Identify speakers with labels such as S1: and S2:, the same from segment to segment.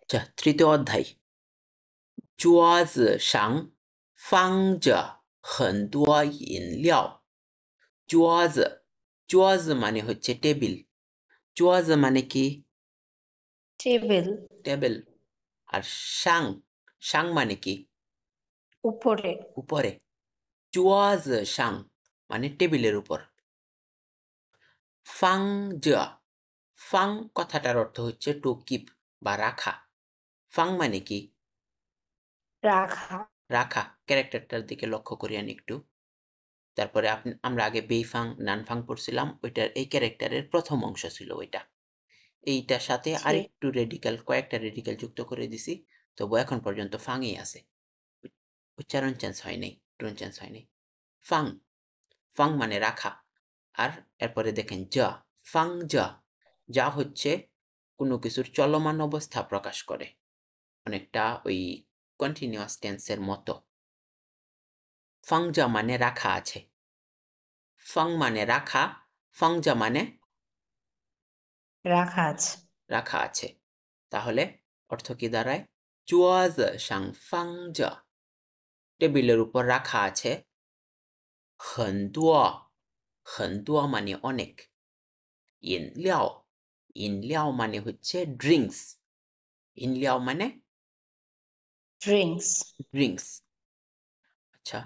S1: আচ্ছা, তৃতীয় অধ্যায়। 桌子上放着很多饮料。桌子মানে হচ্ছে টেবিল। 桌子মানে কি?
S2: Table,
S1: table. আর সাং, সাং মানে কি?
S2: উপরে।
S1: উপরে। 桌子上মানে টেবিলের উপর। ফাং জা, ফাং কথাটার অর্থ হচ্ছে টু কিপ বা রাখা। ফাং মানে কি?
S2: রাখা।
S1: রাখা। ক্যারেক্টারটার দিকে লক্ষ্য করি আনি একটু। তারপরে আমরা আগে বেইফাং নানফাং পড়ছিলাম, ওইটার এই ক্যারেক্টারের প্রথম অংশ ছিল ওইটা। এইটার সাথে
S2: জি।
S1: আরেকটু রেডিক্যাল, কয়েকটা রেডিক্যাল যুক্ত করে দিছি, তবু এখন পর্যন্ত ফাংই আছে। উচ্চারণ চেঞ্জ হয়নি, টোন চেঞ্জ হয়নি। ফাং, ফাং মানে রাখা। আর এরপরে দেখেন যা, ফাং যা, যা হচ্ছে কোনো কিছুর চলমান অবস্থা প্রকাশ করে, অনেকটা ওই কন্টিনিউয়াস টেন্সের মতো। ফাং যা মানে রাখা আছে। ফাং মানে রাখা, ফাং যা মানে
S2: রাখা আছে।
S1: রাখা আছে। তাহলে অর্থ কি দাঁড়ায়? 桌子上放着, টেবিলের উপর রাখা আছে 很多, 很多মানে অনেক, 饮料, 饮料মানে হচ্ছে ড্রিঙ্কস, 饮料মানে
S2: ড্রিঙ্কস।
S1: ড্রিঙ্কস। আচ্ছা,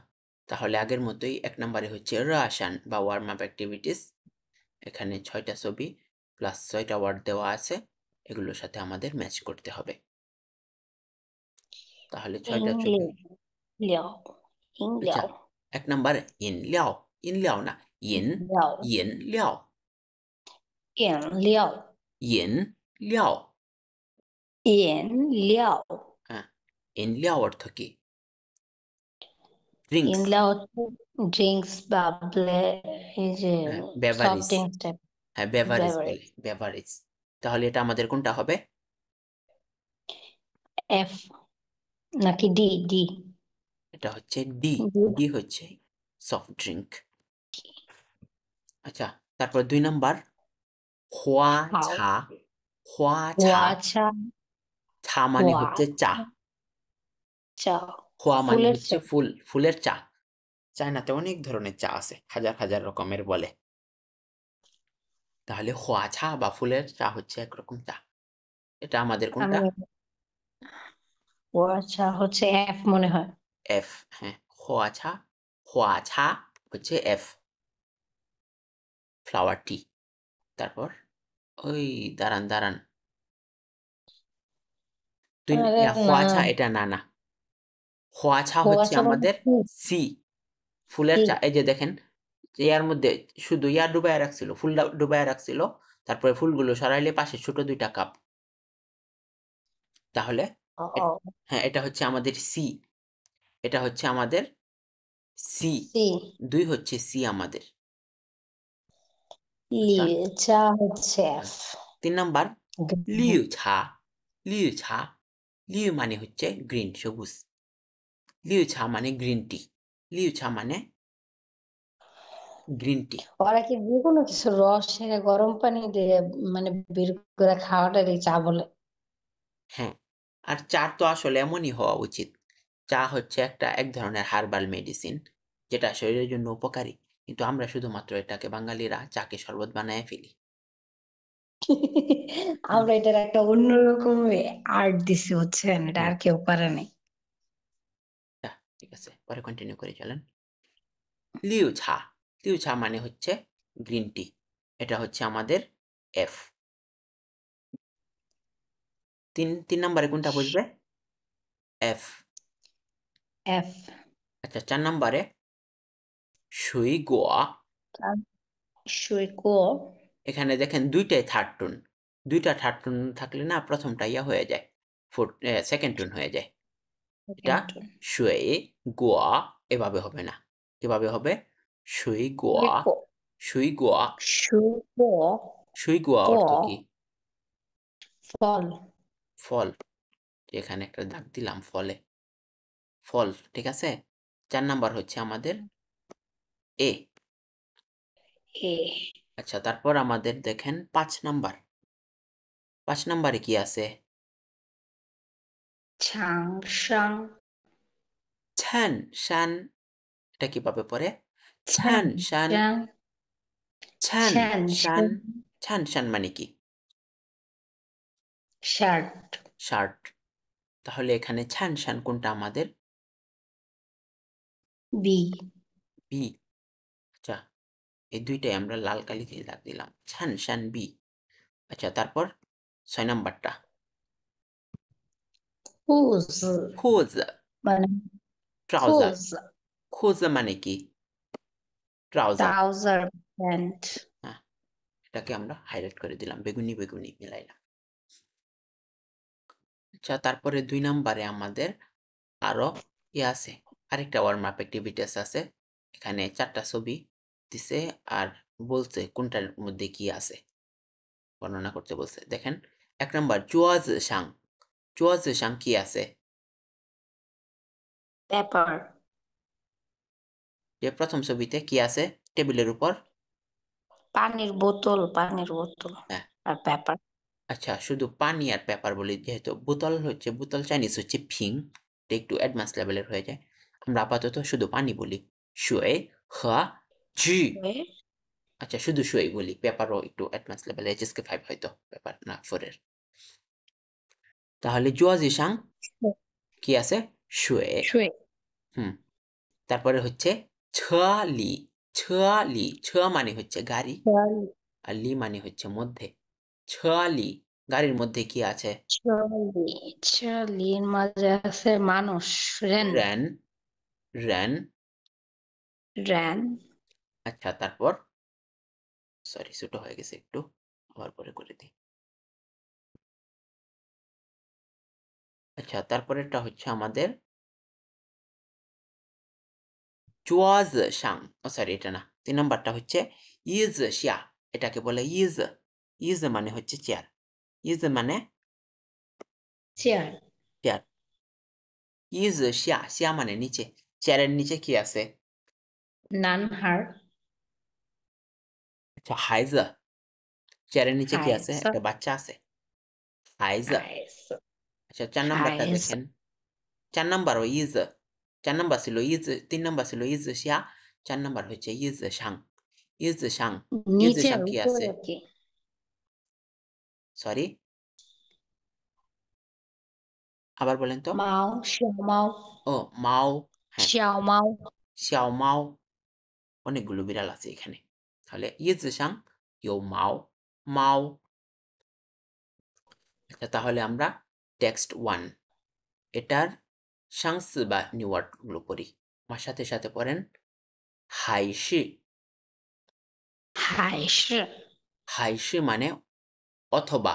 S1: তাহলে আগের মতোই এক নম্বরে হচ্ছে রাশান বা ওয়ার্ম আপ অ্যাক্টিভিটিস। এখানে 6টা ছবি প্লাস 6টা ওয়ার্ড দেওয়া আছে, এগুলোর সাথে আমাদের ম্যাচ করতে হবে। তাহলে 6টা ছবি।
S2: 料，饮
S1: আচ্ছা,
S2: 料，
S1: এক নাম্বার ইনলিয়াও, ইনলিয়াও না,
S2: 饮
S1: ইন,
S2: 料，
S1: ইনলিয়াও,
S2: 饮料，
S1: ইনলিয়াও।
S2: 饮料，
S1: হ্যাঁ, ইনলিয়াও অর্থ কি? ড্রিঙ্কস।
S2: 饮料ড্রিঙ্কস বা এই যে
S1: হ্যাঁ,
S2: সফট
S1: বেভারিজ।
S2: Drinks type.
S1: হ্যাঁ, বেভারেজ
S2: বেভারেজ।
S1: বলে, বেভারেজ। তাহলে এটা আমাদের কোনটা হবে?
S2: এফ নাকি ডি? ডি।
S1: এটা হচ্ছে ডি।
S2: ডি।
S1: ডি হচ্ছে সফট ড্রিঙ্ক। আচ্ছা, তারপর 2 নাম্বার, হোয়া
S2: হাও।
S1: ছা, হোয়া ছা,
S2: হোয়া চা।
S1: ছা মানে
S2: হোয়া
S1: হচ্ছে চা।
S2: চা।
S1: হোয়া মানে
S2: ফুলের
S1: হচ্ছে
S2: চা।
S1: ফুল, ফুলের চা। চায়নাতে অনেক ধরনের চা আছে, হাজার হাজার রকমের বলে। তাহলে হোয়া চা বা ফুলের চা হচ্ছে একরকম চা। এটা আমাদের কোনটা?
S2: আমি হোয়া চা হচ্ছে এফ মনে হয়।
S1: এফ। হ্যাঁ, হোয়া ছা, হোয়া ছা হচ্ছে এফ, ফ্লাওয়ার টি। তারপর ওই দাঁড়ান দাঁড়ান,
S2: আরে না,
S1: হোয়া ছা এটা না না, হোয়া ছা
S2: হোয়া
S1: হচ্ছে
S2: চা মানে
S1: আমাদের
S2: কি?
S1: সি, ফুলের
S2: কি?
S1: চা। এই যে দেখেন, ইয়ার মধ্যে শুধু ইয়া ডুবাইয়া রাখছিল, ফুলটা ডুবাইয়া রাখছিল, তারপরে ফুলগুলো সরাইলে পাশে ছোট 2টা কাপ। তাহলে
S2: ও,
S1: হ্যাঁ, এটা হচ্ছে আমাদের সি, এটা হচ্ছে আমাদের সি,
S2: সি।
S1: 2 হচ্ছে সি আমাদের।
S2: লি
S1: আচ্ছা,
S2: চা হচ্ছে এফ।
S1: 3 নাম্বার, লিউ ছা, লিউ ছা, লিউ মানে হচ্ছে গ্রিন, সবুজ। লিউ ছা মানে গ্রিন টি, লিউ ছা মানে গ্রিন টি।
S2: ওরা কি যে কোনো কিছু রস ছেড়ে গরম পানি দিয়ে মানে বের করে খাওয়াটারই চা বলে?
S1: হ্যাঁ, আর চা তো আসলে এমনই হওয়া উচিত। চা হচ্ছে এক ধরনের হার্বাল মেডিসিন, যেটা শরীরের জন্য উপকারী, কিন্তু আমরা শুধুমাত্র এটাকে বাঙালিরা চাকে শরবত বানায় ফেলি। হুম,
S2: আমরা এটার একটা অন্যরকম আর্ট দিছি, বুঝছেন? এটা
S1: হুম,
S2: আর কেউ পারে নাই।
S1: ঠিক আছে, পরে কন্টিনিউ করে চলেন। লিউ ছা, লিউ ছা মানে হচ্ছে গ্রিন টি, এটা হচ্ছে আমাদের এফ। 3 নাম্বারে কোনটা বসবে? এফ।
S2: এফ।
S1: আচ্ছা, 4 নাম্বারে 水果,
S2: সুইকো।
S1: এখানে দেখেন 2টাই থার্ড টোন। 2টা থার্ড টোন থাকলে না প্রথমটা ইয়া হয়ে যায়, সেকেন্ড টোন হয়ে যায়। এটা 水果, এভাবে হবে না। কিভাবে হবে? 水果,
S2: সুইকো।
S1: 水果,
S2: সুইকো।
S1: 水果
S2: কো।
S1: অর্থ কি?
S2: ফল।
S1: ফল। এখানে একটা দাগ দিলাম ফলে, ফল, ঠিক আছে। 4 নাম্বার হচ্ছে আমাদের এ।
S2: এ।
S1: আচ্ছা, তারপর আমাদের দেখেন 5 নাম্বার। 5 নাম্বারে কি আছে?
S2: 长商
S1: ছান শান এটা কিভাবে পড়ে? ছান
S2: 灿
S1: শান
S2: 山
S1: ছান
S2: 灿
S1: শান
S2: 山
S1: ছান শান মানে কি?
S2: Shirt
S1: shirt. তাহলে এখানে ছান শান কোনটা আমাদের?
S2: B
S1: B. আচ্ছা, এই দুইটাই আমরা লাল কালি দিয়ে দাগ দিলাম। ছান শান বি। আচ্ছা, তারপর ৬ নাম্বারটা।
S2: 裤子
S1: খুজ,
S2: মানে
S1: ট্রাউজার।
S2: 裤子
S1: খুজ মানে কি? ট্রাউজার।
S2: ট্রাউজার প্যান্ট
S1: হ্যাঁ, এটাকে আমরা হাইলাইট করে দিলাম। বেগুনি, বেগুনি মিলাইলাম। আচ্ছা, তারপরে ২ নাম্বারে আমাদের আরো আছে। আরেকটা ওয়ার্ম আপ এক্টিভিটিস আছে। এখানে ৪ টা ছবি দিছে আর বলছে কোনটার মধ্যে কি আছে। বর্ণনা করতে বলছে। দেখেন ১ নাম্বার জুয়াজ শাং। জুয়াজ শাং কি আছে?
S2: পেপার
S1: যে ১ম ছবিতে কি আছে টেবিলের উপর?
S2: পানির বোতল
S1: হ্যাঁ,
S2: আর পেপার
S1: আচ্ছা শুধু পানি আর পেপার বলি যেহেতু বোতল চাইনিজ হচ্ছে ফিং, এটা একটু অ্যাডভান্স লেভেলের হয়ে যায়। আমরা আপাতত শুধু পানি বলি। শুয়ে, হা, ঝি। আচ্ছা শুধু শুয়েই বলি। পেপারও একটু অ্যাডভান্স লেভেল HSK 5 হয়তো পেপার না 4 এর। তাহলে জুয়াজি শাং কি আছে? শুয়ে।
S2: 水
S1: হুম। তারপরে হচ্ছে লি। লি। মানে হচ্ছে গাড়ি
S2: 车
S1: আর লি মানে হচ্ছে মধ্যে। লি। গাড়ির মধ্যে কি আছে?
S2: 车里মাঝে আছে মানুষ রেন
S1: রেন। রেন।
S2: রেন
S1: আচ্ছা তারপর সরি ছোট হয়ে গেছে একটু। আবার পরে করে দিই। আচ্ছা তারপরেরটা হচ্ছে আমাদের জুয়াজ শাং। সরি এটা না। ৩ নাম্বারটা হচ্ছে ইজ শিয়া। এটাকে বলে ইজ। ইজ মানে হচ্ছে চেয়ার। ইজ মানে
S2: চেয়ার
S1: চেয়ার। ইজ শিয়া। শিয়া মানে নিচে। চেয়ারের নিচে কি আছে?
S2: নানহার
S1: আচ্ছা হাইজ। চেয়ারের নিচে কি আছে?
S2: হাইস
S1: একটা বাচ্চা আছে। হাইজ।
S2: হাইস
S1: আচ্ছা ৪ নাম্বারটা
S2: হাইস
S1: দেখেন। ৪ নাম্বারও ইজ। ৪ নাম্বার ছিল ইজ, ৩ নাম্বার ছিল ইজ শিয়া, ৪ নাম্বার হচ্ছে ইজ শাং। ইজ শাং। ইজ
S2: নিচে
S1: শাং
S2: আর
S1: কি আছে?
S2: উপরে কি
S1: সরি আবার বলেন তো?
S2: মাও শ্যাওমাও
S1: ও মাও। হ্যাঁ,
S2: শ্যাওমাও
S1: xiao মাও। অনেকগুলো বিড়াল আছে এখানে। তাহলে ইজ শাং ইউ মাও। মাও। আচ্ছা তাহলে আমরা টেক্সট 1 এটার সাংস বা নিউ ওয়ার্ড গুলো পড়ি। আমার সাথে সাথে পড়েন। হাইশি।
S2: হাইস
S1: হাইশি মানে অথবা।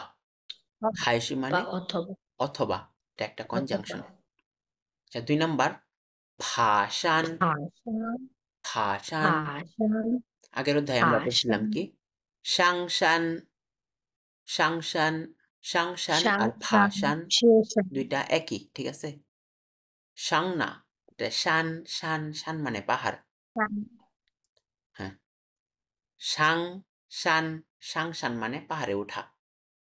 S1: হাইশি
S2: বা
S1: মানে
S2: অথবা
S1: অথবা। এটা একটা
S2: অথবা
S1: কনজাংশন। আচ্ছা ২ নাম্বার ভাসান।
S2: ভাষণ
S1: ভাসান।
S2: ভাষণ
S1: আগের অধ্যায়ে আমরা পড়ছিলাম
S2: ভাষণ
S1: কি? সাংসান। সাংসান। সাংসান আর
S2: সাংসান
S1: ভাসান
S2: শেষণ
S1: ২ টা একই। ঠিক আছে? সাং না। এটা শান, শান, শান মানে পাহাড়। হ্যাঁ। সাং, শান, সাংসান মানে পাহাড়ে ওঠা।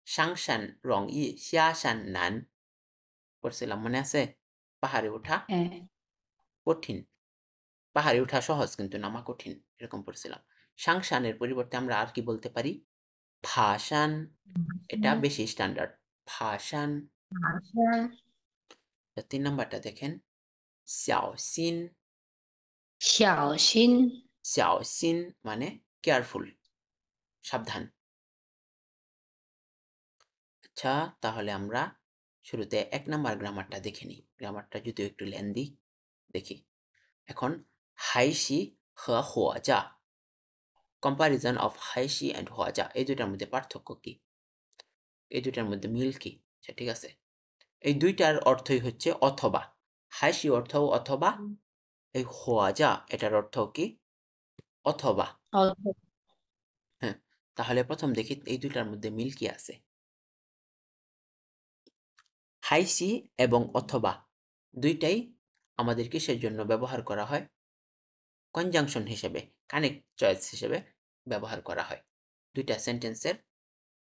S1: সাংসান রং শিয়াশান নান। পড়ছিলাম মনে আছে? পাহাড়ে ওঠা
S2: হ্যাঁ
S1: কঠিন। পাহাড়ে ওঠা সহজ কিন্তু নামা কঠিন। এরকম পড়ছিলাম। সাংসানের পরিবর্তে আমরা আর কি বলতে পারি? ভাসান। এটা বেশি স্ট্যান্ডার্ড। ভাসান।
S2: ভাষণ
S1: ৩ নাম্বারটা দেখেন। xiaoxin।
S2: 小心
S1: xiaoxin মানে কেয়ারফুল, সাবধান। আচ্ছা তাহলে আমরা শুরুতে ১ নাম্বার গ্রামারটা দেখে নিই। গ্রামারটা যদিও একটু লেন্দি। দেখি। এখন হাইশি和火炸। কম্পারিজন অফ হাইশি অ্যান্ড 火炸 এই ২ টার মধ্যে পার্থক্য কি? এই ২ টার মধ্যে মিল কি? আচ্ছা ঠিক আছে। এই ২ টার অর্থই হচ্ছে অথবা। হাইশি অর্থও অথবা। এই 火炸 এটার অর্থও কি? অথবা।
S2: অথবা
S1: হ্যাঁ, তাহলে ১ম দেখি এই ২ টার মধ্যে মিল কি আছে? হাইশি এবং অথবা ২ টাই আমাদের কিসের জন্য ব্যবহার করা হয়? কনজাংশন হিসেবে, কানেক্ট চয়েস হিসেবে ব্যবহার করা হয়। ২ টা সেন্টেন্সের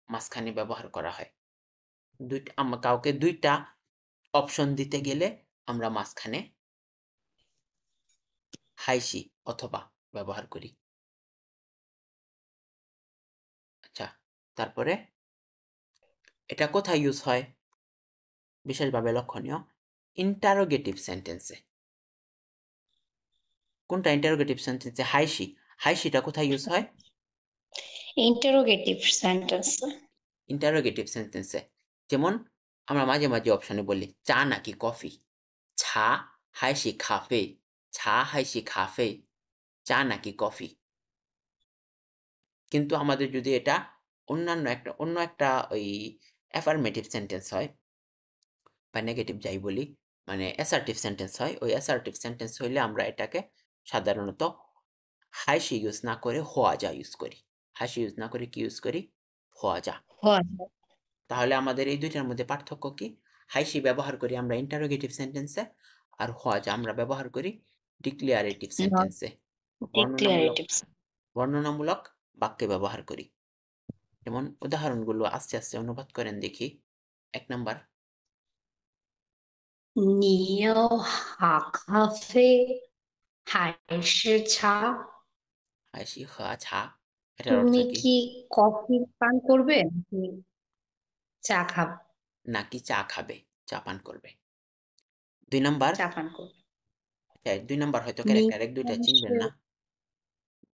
S1: মাঝখানে ব্যবহার করা হয়। কাউকে ২ টা অপশন দিতে গেলে আমরা মাঝখানে হাইসি অথবা ব্যবহার করি। আচ্ছা, তারপরে এটা কোথায় ইউজ হয়? বিশেষভাবে লক্ষণীয় ইন্টারোগেটিভ সেন্টেন্সে। কোনটা ইন্টারোগেটিভ সেন্টেন্সে? হাইসি। হাইসিটা কোথায় ইউজ হয়?
S2: Interrogative sentence.
S1: ইন্টারোগেটিভ সেন্টেন্সে। যেমন আমরা মাঝে মাঝে অপশনে বলি চা নাকি কফি, ছা হাইসি খাফে, ছা হাইসি খাফে, চা নাকি কফি। কিন্তু আমাদের যদি এটা অন্য একটা ওই অ্যাফার্মেটিভ সেন্টেন্স হয় বা নেগেটিভ যাই বলি, মানে অ্যাসার্টিভ সেন্টেন্স হয়, ওই অ্যাসার্টিভ সেন্টেন্স হইলে আমরা এটাকে সাধারণত হাইসি ইউজ না করে হওয়া যা ইউজ করি। হাসি ইউজ না করে কি ইউজ করি? হওয়া যা।
S2: হয়।
S1: তাহলে আমাদের এই দুইটার মধ্যে পার্থক্য কি? হাইসি ব্যবহার করি আমরা ইন্টারোগেটিভ সেন্টেন্সে, আর হওয়া যা আমরা ব্যবহার করি ডিক্লিয়ারেটিভ সেন্টেন্সে, বর্ণনামূলক
S2: ডিক্লারেটিভ।
S1: বর্ণনামূলক বাক্যে ব্যবহার করি। যেমন উদাহরণগুলো আস্তে আস্তে অনুবাদ করেন দেখি। ১ নাম্বার,
S2: 你要好咖啡还是茶？
S1: হাইসি হওয়া ছা, এটার অর্থ
S2: তুমি
S1: কি?
S2: কি কফি পান করবে নাকি চা খাবে?
S1: নাকি চা খাবে, চা পান করবে। ২ নাম্বার,
S2: চা পান করবে।
S1: ২ নাম্বার হয়তো
S2: 你
S1: ক্যারেক্টার ১-২ টা
S2: 但
S1: চিনবেন
S2: 是
S1: না।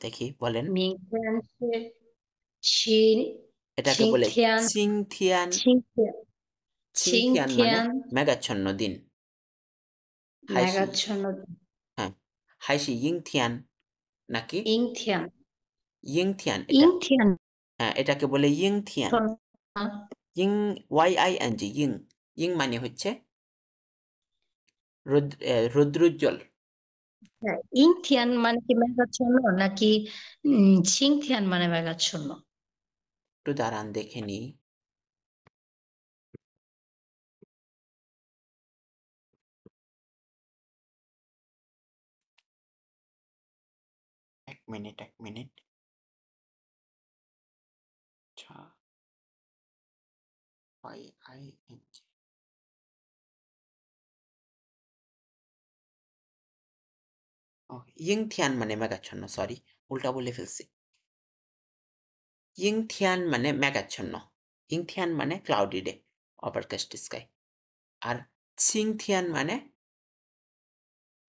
S1: দেখি বলেন।
S2: 明天是晴
S1: এটাকে
S2: 晴
S1: বলে
S2: 天
S1: ছিংথিয়ান।
S2: 晴天 晴
S1: ছিংথিয়ান মানে
S2: 天
S1: মেঘাচ্ছন্ন দিন। হাইসি,
S2: মেঘাচ্ছন্ন
S1: হ্যাঁ, হাইসি ইংথিয়ান নাকি
S2: 阴天
S1: ইংথিয়ান এটা।
S2: 阴天
S1: হ্যাঁ, এটাকে বলে ইংথিয়ান।
S2: 啊，
S1: ইং YING ইং। ইং মানে হচ্ছে রৌদ্রোজ্জ্বল।
S2: 阴天 মানে কি মেঘাচ্ছন্ন নাকি 晴天 মানে মেঘাচ্ছন্ন?
S1: একটু দাঁড়ান দেখে নিই। এক মিনিট। আচ্ছা, YING। ও, ইংথিয়ান মানে মেঘাচ্ছন্ন, সরি উল্টা বলে ফেলছি। ইংথিয়ান মানে মেঘাচ্ছন্ন। ইংথিয়ান মানে ক্লাউডি ডে, ওভারকাস্ট স্কাই। আর ছিংথিয়ান মানে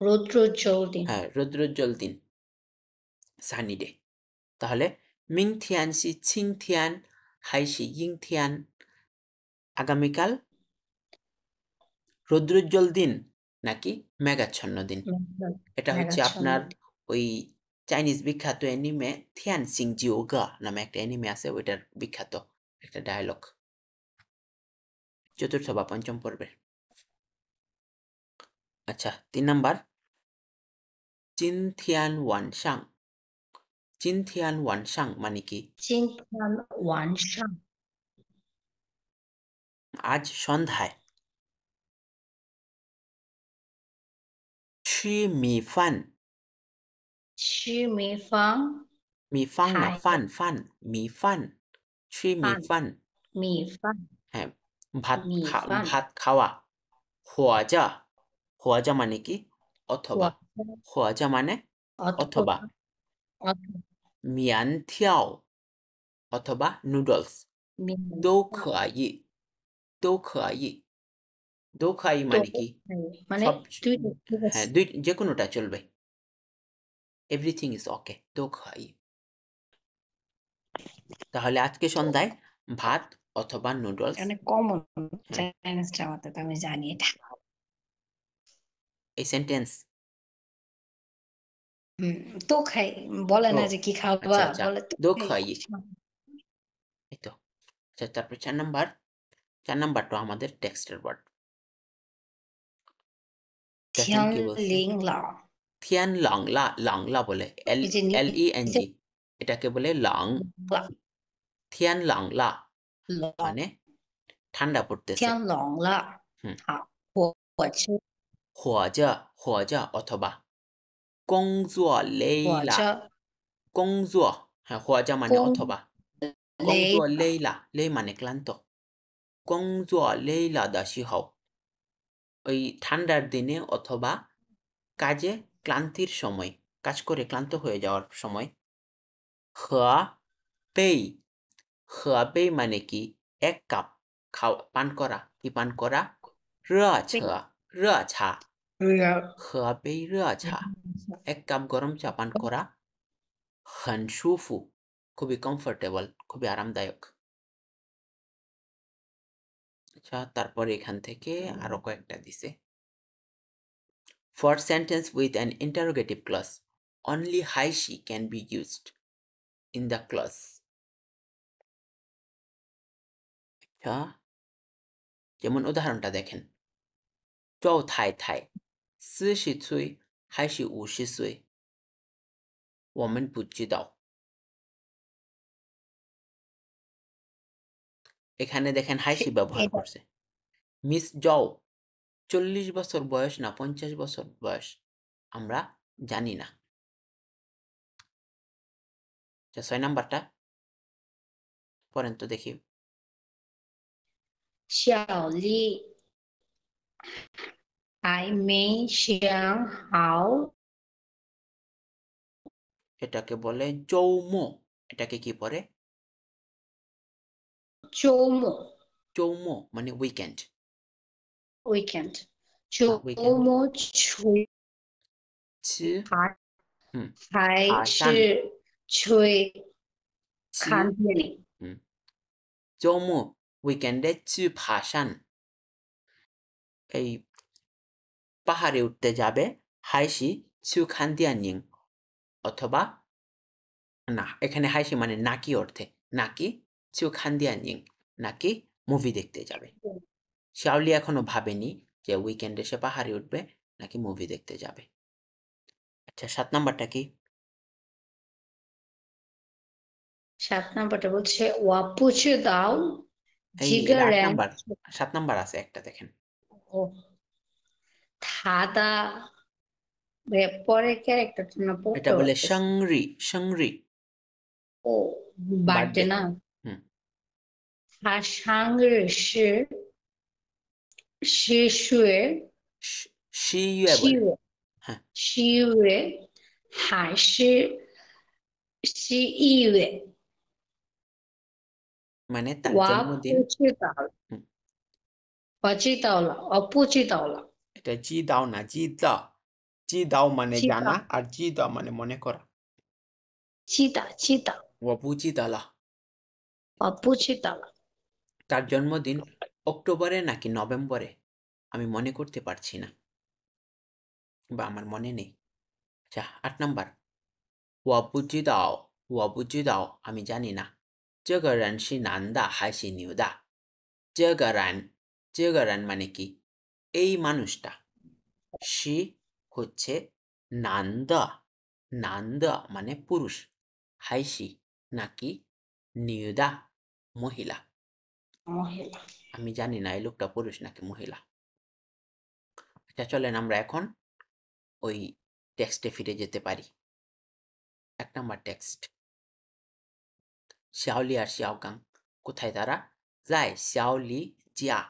S2: রৌদ্রোজ্জ্বল দিন।
S1: হ্যাঁ, রৌদ্রোজ্জ্বল দিন, সানি ডে। তাহলে মিংথিয়ান সি ছিংথিয়ান, হাইসি ইংথিয়ান। আগামীকাল রৌদ্রোজ্জ্বল দিন নাকি মেঘাচ্ছন্ন দিন। এটা হচ্ছে
S2: মেঘাচ্ছন্ন
S1: আপনার
S2: দিন।
S1: ওই চাইনিজ বিখ্যাত অ্যানিমে থিয়ান সিং জিওগা নামে একটা অ্যানিমে আছে, ওইটার বিখ্যাত একটা ডায়ালগ, ৪র্থ বা ৫ম পর্বের। আচ্ছা, ৩ নাম্বার, চিনথিয়ান ওয়ানসাং। চিনথিয়ান ওয়ানসাং মানে কি?
S2: 今天晚上
S1: আজ সন্ধ্যায়। 吃米饭，
S2: 吃米饭
S1: 米方না,
S2: 还
S1: ফান, 米饭，吃米
S2: 饭
S1: 饭।
S2: 米饭
S1: হ্যাঁ,
S2: 米饭
S1: ভাত খাওয়া। হওয়াজা, হওয়াজা মানে কি? অথবা।
S2: 我
S1: হওয়াজা মানে অথবা।
S2: অথবা অথবা
S1: মিয়ান থিয়াও অথবা নুডলস।
S2: 面
S1: দো
S2: 包
S1: খাই, দো খাই। দো খাই
S2: 都
S1: মানে কি?
S2: 可以মানে
S1: সব,
S2: দুইটা ঠিক
S1: হ্যাঁ,
S2: আছে।
S1: যে কোনোটা চলবে। এভরিথিং ইজ ওকে, দো খাই। তাহলে আজকে সন্ধ্যায় ভাত অথবা নুডলস।
S2: অনেক কমন
S1: হ্যাঁ,
S2: চাইনিজটার মধ্যে তো আমি জানি এটা।
S1: এই সেন্টেন্স।
S2: হুম, তো খাই বলে
S1: ও
S2: না যে কি খাবা,
S1: আচ্ছা,
S2: বলে তো
S1: দো
S2: খাই।
S1: খাই, এই তো। আচ্ছা, তারপর ৪ নাম্বার। ৪ নাম্বারটা আমাদের টেক্সটের ওয়ার্ড। দেখেন
S2: 天
S1: কি বলছে।
S2: 灵老
S1: থিয়ান লং লা, লং লা বলে
S2: এই যে
S1: LENG, এটাকে বলে লং।
S2: 老
S1: থিয়ান লং লা
S2: 冷
S1: মানে ঠান্ডা পড়তেছে।
S2: 天冷了，
S1: হুম,
S2: 好，我吃
S1: হওয়াজা অথবা 工作累
S2: 我这
S1: 了。工作, হ্যাঁ, হওয়াজা মানে
S2: 工
S1: অথবা। 工
S2: 累
S1: 作累了, 累মানে ক্লান্ত।工作累了的时候 ওই ঠান্ডার দিনে অথবা কাজে ক্লান্তির সময়, কাজ করে ক্লান্ত হয়ে যাওয়ার সময়। 喝杯 喝杯 মানে কি ১ কাপ পান করা। কি পান করা? 热茶 喝杯热茶 ১ কাপ গরম চা পান করা। 很舒服 খুবই কমফোর্টেবল, খুবই আরামদায়ক। আচ্ছা, তারপরে এখান থেকে আরো কয়েকটা দিছে। For sentence with an interrogative clause, only হাইশি can be used in the clause. আচ্ছা, যেমন উদাহরণটা দেখেন। 周太太40岁还是50岁？我们不知道。এখানে দেখেন হাইশি ব্যবহার
S2: এটা
S1: করছে। মিস জও 40 বছর বয়স না 50 বছর বয়স আমরা জানি না। আচ্ছা, 6 নাম্বারটা পড়েন তো দেখি।
S2: 小丽还没想好
S1: এটাকে বলে চৌমো। এটাকে কি পড়ে?
S2: 周末
S1: চৌমো মানে উইকেন্ড।
S2: weekend 周
S1: উইকেন্ড
S2: 末去
S1: ছি
S2: 还
S1: হুম
S2: 还
S1: হাসান
S2: 是去
S1: ছি
S2: 看电影？
S1: হুম 周末 উইকেন্ডে চি ভাসান এই পাহাড়ে উঠতে যাবে। হাইশি চু খান দিয়ানিং অথবা না, এখানে হাইশি মানে নাকি অর্থে। নাকি চু খান দিয়ানিং নাকি মুভি দেখতে যাবে। শাওলি এখনো ভাবেনি যে উইকেন্ডে সে পাহাড়ে উঠবে নাকি মুভি দেখতে যাবে। আচ্ছা, 7 নাম্বারটা কি?
S2: 7 নাম্বারটা বলছে 我不知道
S1: এই
S2: 几个
S1: এটা 8
S2: 人
S1: নাম্বার। 7 নাম্বার আছে একটা দেখেন।
S2: 他的পরের ক্যারেক্টারটা না
S1: এটা
S2: পড়তে
S1: বলে
S2: পারতেছি
S1: সংরি সংরি
S2: ও বার্থডে
S1: বার্থডে।
S2: না
S1: হুম
S2: 他生日是10月
S1: শিইয়ে
S2: 七
S1: বলে।
S2: 月
S1: হ্যাঁ
S2: 7月还是11月
S1: মানে তার
S2: 我
S1: জন্মদিন।
S2: 不知道
S1: হুম
S2: 我知道了我不知道了
S1: এটা জি দাও না, জি দাও। জি দাও মানে
S2: 知
S1: জানা
S2: 道
S1: আর জি দাও মানে মনে করা।
S2: 知道
S1: ও বুঝি দালা।
S2: 我不知道了
S1: তার জন্মদিন অক্টোবরে নাকি নভেম্বরে আমি মনে করতে পারছি না বা আমার মনে নেই। আচ্ছা, 8 নাম্বার। 我不知道我不知道আমি জানি না। 这个人是男的还是女的？这个人这个人মানে কি? এই মানুষটা। সি হচ্ছে নান্দা। নান্দা মানে পুরুষ। হাইসি নাকি নিউদা মহিলা।
S2: মহিলা
S1: আমি জানি না এই লোকটা পুরুষ নাকি মহিলা। আচ্ছা, চলেন আমরা এখন ওই টেক্সটে ফিরে যেতে পারি। 1 নাম্বার টেক্সট। শাওলি আর শাওকাং কোথায় তারা? যায় শাওলি জিয়া।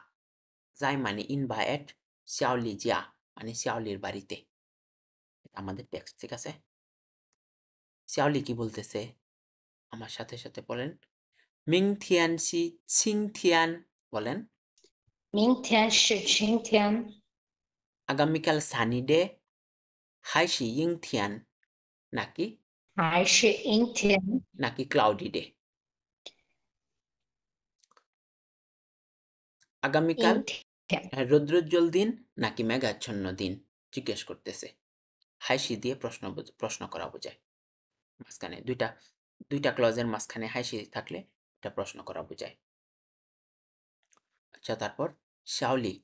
S1: যায় মানে ইনভাইট, শাওলি জিয়া মানে শাওলির বাড়িতে। আমাদের টেক্সট, ঠিক আছে? শাওলি কি বলতেছে? আমার সাথে সাথে বলেন। 明天是晴天 বলেন।
S2: 明天是晴天
S1: আগামীকাল সানি ডে। 还是阴天 নাকি
S2: 还是阴天
S1: নাকি ক্লাউডি ডে? আগামীকাল
S2: 阴天
S1: রৌদ্রোজ্জ্বল দিন নাকি মেঘাচ্ছন্ন দিন জিজ্ঞেস করতেছে। হাইসি দিয়ে প্রশ্ন করা বোঝায়। মাঝখানে দুইটা ক্লজের মাঝখানে হাইসি থাকলে এটা প্রশ্ন করা বোঝায়। আচ্ছা, তারপর শাওলি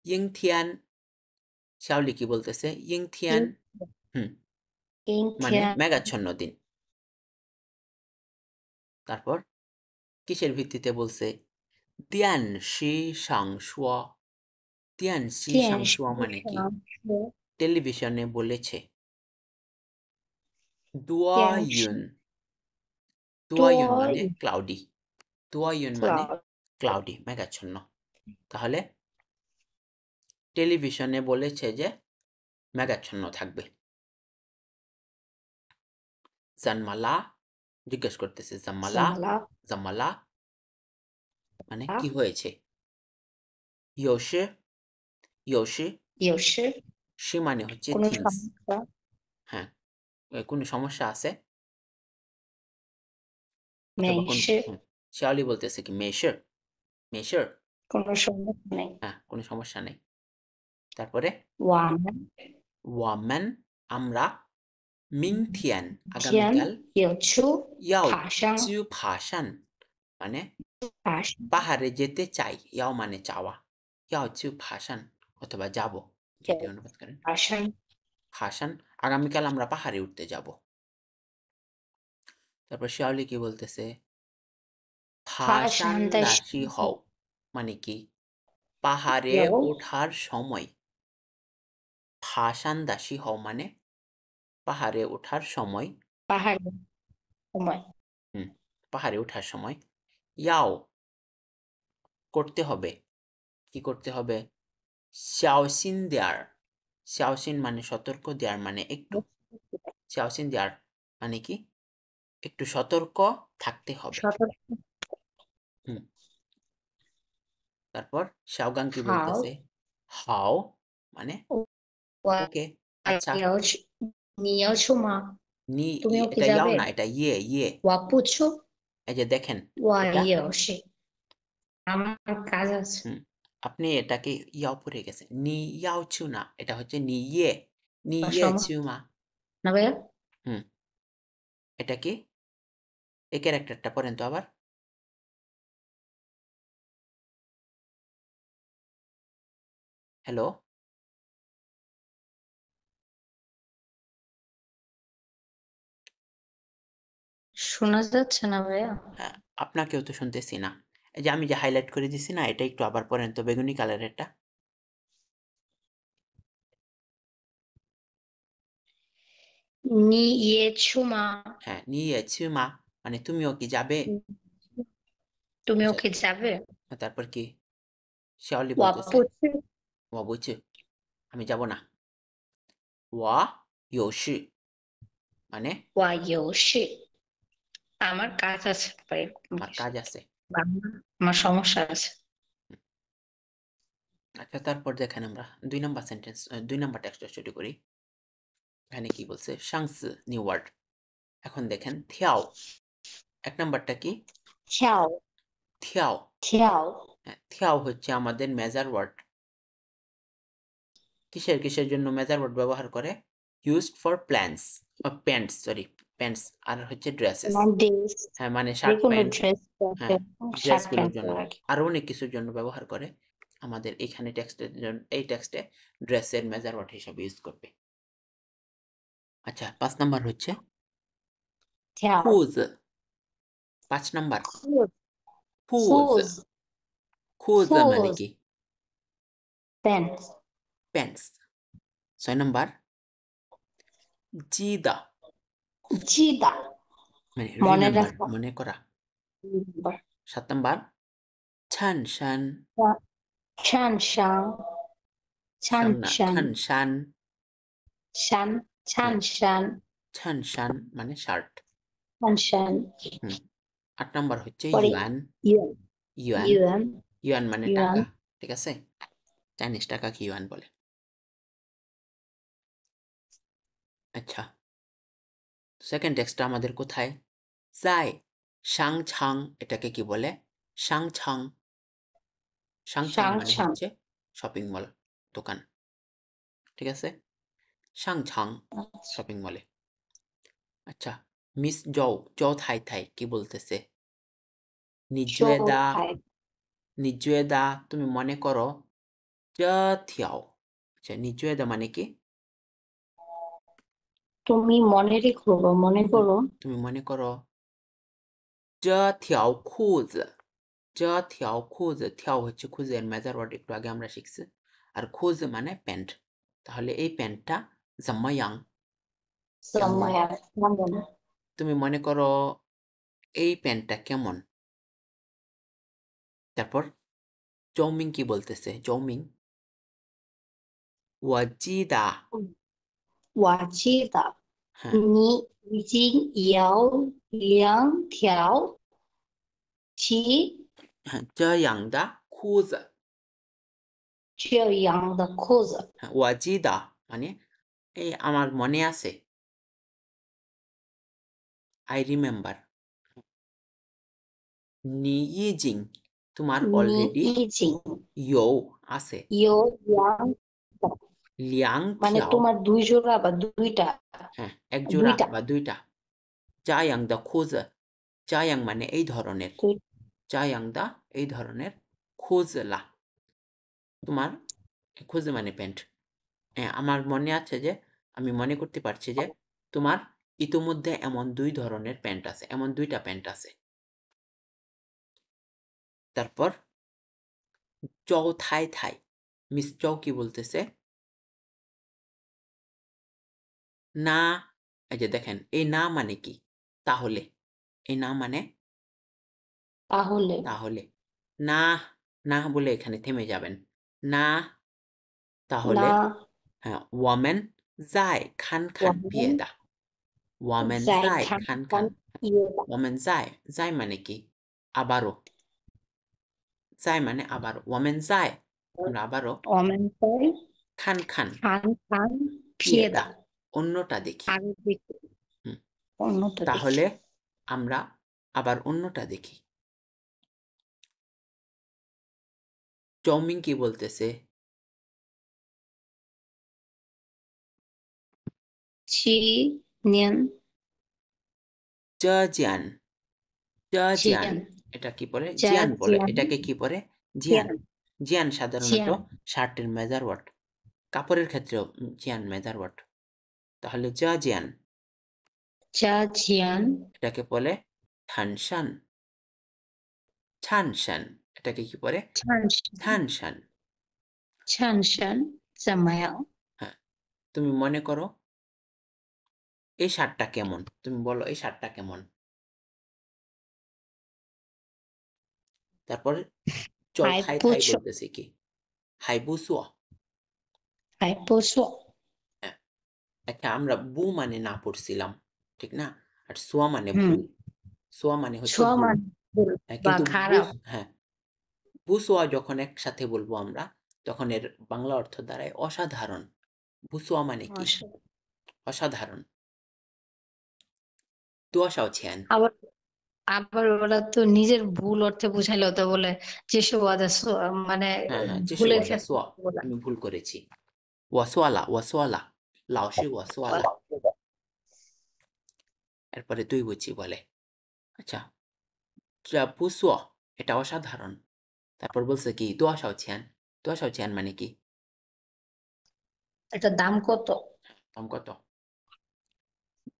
S1: ইংথিয়ান। শাওলি কি বলতেছে? ইংথিয়ান
S2: 阴
S1: হুম
S2: 阴
S1: মানে
S2: 天
S1: মেঘাচ্ছন্ন দিন। তারপর কিসের ভিত্তিতে বলছে? 电视上说 电视上
S2: 电视
S1: 说মানে কি?
S2: 上说
S1: টেলিভিশনে বলেছে।
S2: 电视
S1: দুয়ায়ুন দুয়ায়ুন
S2: 多
S1: মানে ক্লাউডি। দুয়ায়ুন মানে
S2: 了
S1: ক্লাউডি মেঘাচ্ছন্ন। তাহলে টেলিভিশনে বলেছে যে মেঘাচ্ছন্ন থাকবে। জানমালা জিজ্ঞেস করতেছে জামালা
S2: জামালা
S1: জামালা মানে কি হয়েছে। ইয়োশি ইয়োশি
S2: ইয়োশি
S1: সি মানে হচ্ছে
S2: কোনো
S1: থিংস।
S2: সমস্যা
S1: হ্যাঁ, কোনো সমস্যা আছে অথবা কোন
S2: মেইশি
S1: শিয়ালি বলতেছে কি মেশর মেশর।
S2: কোনো সমস্যা নেই
S1: হ্যাঁ, কোনো সমস্যা নেই। তারপরে
S2: ওয়ামেন
S1: ওয়ামেন আমরা মিংথিয়ান
S2: টিয়ান
S1: আগামীকাল
S2: ইয়োচু
S1: ইয়াও
S2: ফাশাং
S1: চু ভাসান মানে
S2: ফাশাং
S1: পাহাড়ে যেতে চাই। ইয়াও মানে চাওয়া, ইয়াও চু ভাসান অথবা যাব, যেটি অনুবাদ করেন।
S2: ফাশাং
S1: ভাসান আগামীকাল আমরা পাহাড়ে উঠতে যাব। তারপর শিয়ালি কি বলতেছে, ভাসান
S2: ফাশাং দা
S1: দাসী হও মানে কি পাহাড়ে
S2: ইয়ো
S1: ওঠার সময়। ভাসান দাসী হও মানে পাহাড়ে ওঠার সময়।
S2: পাহাড়ে সময়
S1: পাহাড়ে ওঠার সময় ইয়াও করতে হবে। কি করতে হবে? শাওসিন দেয়ার। শাওসিন মানে সতর্ক, দেয়ার মানে একটু। শাওসিন দেয়ার মানে কি একটু সতর্ক থাকতে হবে।
S2: সতর্ক
S1: হুম। তারপর শাওগাং কি
S2: হাও
S1: বলতেছে, হাও মানে ওকে, আচ্ছা।
S2: নিয়োশুমা
S1: নি
S2: তুমিও কি
S1: এটা ইয়াও
S2: যাবে
S1: না, এটা ইয়ে ইয়ে।
S2: ওয়াপুচু
S1: এই যে দেখেন
S2: ওয়া
S1: এটা।
S2: ইয়োশি আমার কাজ আছে
S1: হুম, আপনি এটাকে ইয়াও পড়ে গেছেন। নি ইয়াও চু না, এটা হচ্ছে নি ইয়ে। নি ইয়ে
S2: সমস্যা
S1: চু মা।
S2: না ভাইয়া
S1: হুম, এটা কি এই ক্যারেক্টারটা পড়েন তো আবার। হ্যালো,
S2: শোনা যাচ্ছে না ভাইয়া
S1: হ্যাঁ, আপনাকেও তো শুনতেছি না। এই যে আমি যে হাইলাইট করে দিছি না, এটা একটু আবার পড়েন তো বেগুনি কালারেরটা।
S2: নিয়েছুমা
S1: হ্যাঁ, নিয়েছি মা মানে তুমিও কি যাবে?
S2: তুমিও
S1: আচ্ছা,
S2: কি যাবে
S1: তারপর কি? শিয়ালি বলতেছে,
S2: ওয়াপুচু
S1: "我不去, আমি যাব না।" 我有事 মানে
S2: ওয়া ইয়োশি আমার কাজ আছে ভাইয়া
S1: আমার কাজ আছে।
S2: বাংলা আমার সমস্যা আছে
S1: আচ্ছা, তারপর দেখেন আমরা ২ নাম্বার সেন্টেন্স ২ নাম্বার টেক্সটটা স্টাডি করি। এখানে কি বলছে? 上次 নিউ ওয়ার্ড। এখন দেখেন 跳 ১ নাম্বারটা কি?
S2: 跳
S1: 跳
S2: 跳
S1: হ্যাঁ, 跳হচ্ছে আমাদের মেজার ওয়ার্ড। কিসের জন্য মেজার ওয়ার্ড ব্যবহার করে? used for plants pants sorry pants আর হচ্ছে ড্রেসেস।
S2: ড্রেস
S1: হ্যাঁ, মানে শার্ট
S2: যেকোনো
S1: প্যান্ট।
S2: ড্রেস
S1: হ্যাঁ,
S2: শার্ট
S1: ড্রেসগুলোর
S2: প্যান্ট
S1: জন্য।
S2: লাগে
S1: আরো অনেক কিছুর জন্য ব্যবহার করে। আমাদের এখানে এই টেক্সটে ড্রেসের মেজার ওয়ার্ড হিসাবে ইউজ করবে। আচ্ছা, ৫ নাম্বার হচ্ছে
S2: 跳
S1: খুজ। ৫ নাম্বার
S2: খুজ
S1: খুজ।
S2: খুজ
S1: খুজ মানে
S2: খুজ
S1: কি?
S2: Pant
S1: pants. ৬ নাম্বার জিদা
S2: জিদা
S1: মানে
S2: মনে
S1: রিমেম্বার
S2: রাখা
S1: মনে করা। ৭ নাম্বার ছান শান।
S2: শান শান শান
S1: শান না,
S2: শান
S1: ছান শান।
S2: শান শান
S1: হ্যাঁ,
S2: শান
S1: ছান শান মানে শার্ট।
S2: শান শান
S1: ৮ নাম্বার হচ্ছে
S2: পরে
S1: yuan.
S2: UN
S1: yuan,
S2: UN
S1: yuan মানে
S2: ইউএন
S1: টাকা। ঠিক আছে? চাইনিজ টাকাকে ইউয়ান বলে। আচ্ছা, সেকেন্ড টেক্সটটা আমাদের কোথায়? যাই সাংছাং এটাকে কি বলে? সাংছাং। সাংছাং
S2: শাং
S1: মানে
S2: শান
S1: হচ্ছে শপিং মল, দোকান। ঠিক আছে? সাংছাং শপিং মলে। আচ্ছা, মিস জৌ, জৌ থাই থাই কি বলতেছে? নিজুয়েদা,
S2: চৌথায়
S1: নিজুয়েদা তুমি মনে করো জ থিয়াও। আচ্ছা, নিজুয়েদা মানে কি?
S2: তুমি মনে রেখো বা মনে করো
S1: তুমি মনে করো 这条裤子 这条裤子 条হচ্ছে খুঁজের মেজার ওয়ার্ড, একটু আগে আমরা শিখছি। আর খুঁজ মানে প্যান্ট। তাহলে এই প্যান্টটা জাম্মায়াং কেমন?
S2: সময় আর কেমন
S1: তুমি মনে করো এই প্যান্টটা কেমন? তারপর চৌমিং কি বলতেছে? চৌমিং ওয়াজিদা।
S2: 我记得
S1: হ্যাঁ
S2: 你已经有2条齐
S1: হ্যাঁ 这样的裤子
S2: 这样的裤子。
S1: হ্যাঁ ওয়াজিদা মানে এই আমার মনে আছে আই রিমেম্বার 你已经 তোমার
S2: 你
S1: অলরেডি
S2: 已经
S1: ইউ আছে
S2: 有2
S1: লিয়াং
S2: মানে
S1: থিয়াও
S2: তোমার 2 জোড়া বা 2টা
S1: হ্যাঁ এক জোড়া
S2: 2টা
S1: বা দুইটা জায়াং দা খোঁজ জায়াং মানে এই ধরনের
S2: 2
S1: জায়াং দা এই ধরনের খোঁজলা তোমার খোঁজ মানে প্যান্ট হ্যাঁ আমার মনে আছে যে আমি মনে করতে পারছি যে তোমার ইতোমধ্যে এমন 2 ধরনের প্যান্ট আছে এমন 2টা প্যান্ট আছে তারপর চৌ থাই থাই মিস চৌ কি বলতেছে না এই যে দেখেন এই না মানে কি তাহলে এই না মানে
S2: তাহলে
S1: তাহলে না না বলে এখানে থেমে যাবেন না তাহলে
S2: না
S1: হ্যাঁ ওয়ামেন যায় খান খান
S2: 我
S1: বিয়ে
S2: 们
S1: দা ওয়ামেন
S2: 再
S1: যায়
S2: 看
S1: খান
S2: 看
S1: খান
S2: 别的
S1: ওয়ামেন যায় যায় মানে কি আবারও যায় মানে আবারও ওয়ামেন যায় আমরা আবারও
S2: 我们再
S1: খান খান
S2: 看看
S1: বিয়ে
S2: 别
S1: দা
S2: 的
S1: অন্যটা দেখি
S2: আগে দেখি
S1: হুম,
S2: অন্যটা দেখি
S1: তাহলে আমরা আবার অন্যটা দেখি চৌমিং কি বলতেছে
S2: 7年
S1: জাজিয়ান জাজিয়ান
S2: 见
S1: এটা কি পরে
S2: 加
S1: জিয়ান বলে
S2: 减
S1: এটাকে কি পরে
S2: 见
S1: জিয়ান জিয়ান সাধারণত
S2: 见
S1: শার্টের মেজার ওয়ার্ড কাপড়ের ক্ষেত্রেও জিয়ান মেজার ওয়ার্ড তাহলে জাজিয়ান
S2: 加减
S1: এটাকে বলে থানশান ছানশান এটাকে কি পরে
S2: 灿神
S1: থানশান
S2: 灿神怎么样？
S1: হ্যাঁ তুমি মনে করো এই শার্টটা কেমন তুমি বলো এই শার্টটা কেমন তারপরে
S2: 还
S1: চৌথাই
S2: 不
S1: থাই
S2: 错，
S1: বলতেছে কি হাইবুসুয়া
S2: 还不错。
S1: হ্যাঁ আচ্ছা আমরা বু মানে না পড়ছিলাম ঠিক না আর সোয়া মানে
S2: 嗯，
S1: ভুল সোয়া মানে হচ্ছে
S2: 说
S1: ভুল
S2: 嘛，
S1: হ্যাঁ,
S2: 把
S1: কিন্তু
S2: 卡
S1: বুস
S2: 了，
S1: হ্যাঁ বুসোয়া যখন একসাথে বলবো আমরা তখন এর বাংলা অর্থ দাঁড়ায় অসাধারণ বুসোয়া মানে
S2: 哦
S1: কি
S2: 是，
S1: অসাধারণ 多少钱
S2: আবার আবার ওরা তো নিজের ভুল অর্থে বুঝাইলেও তো বলে যেসব ওদের মানে
S1: হ্যাঁ হ্যাঁ যে
S2: ভুলের
S1: 我的
S2: ক্ষেত্রে
S1: 错
S2: বলে
S1: আমি ভুল করেছি我错了我错了老师我错了 এরপরে তুই বুঝছি বলে আচ্ছা 这不错 এটা অসাধারণ তারপর বলছে কি 多少钱多少钱মানে কি
S2: এটার দাম কত?
S1: দাম কত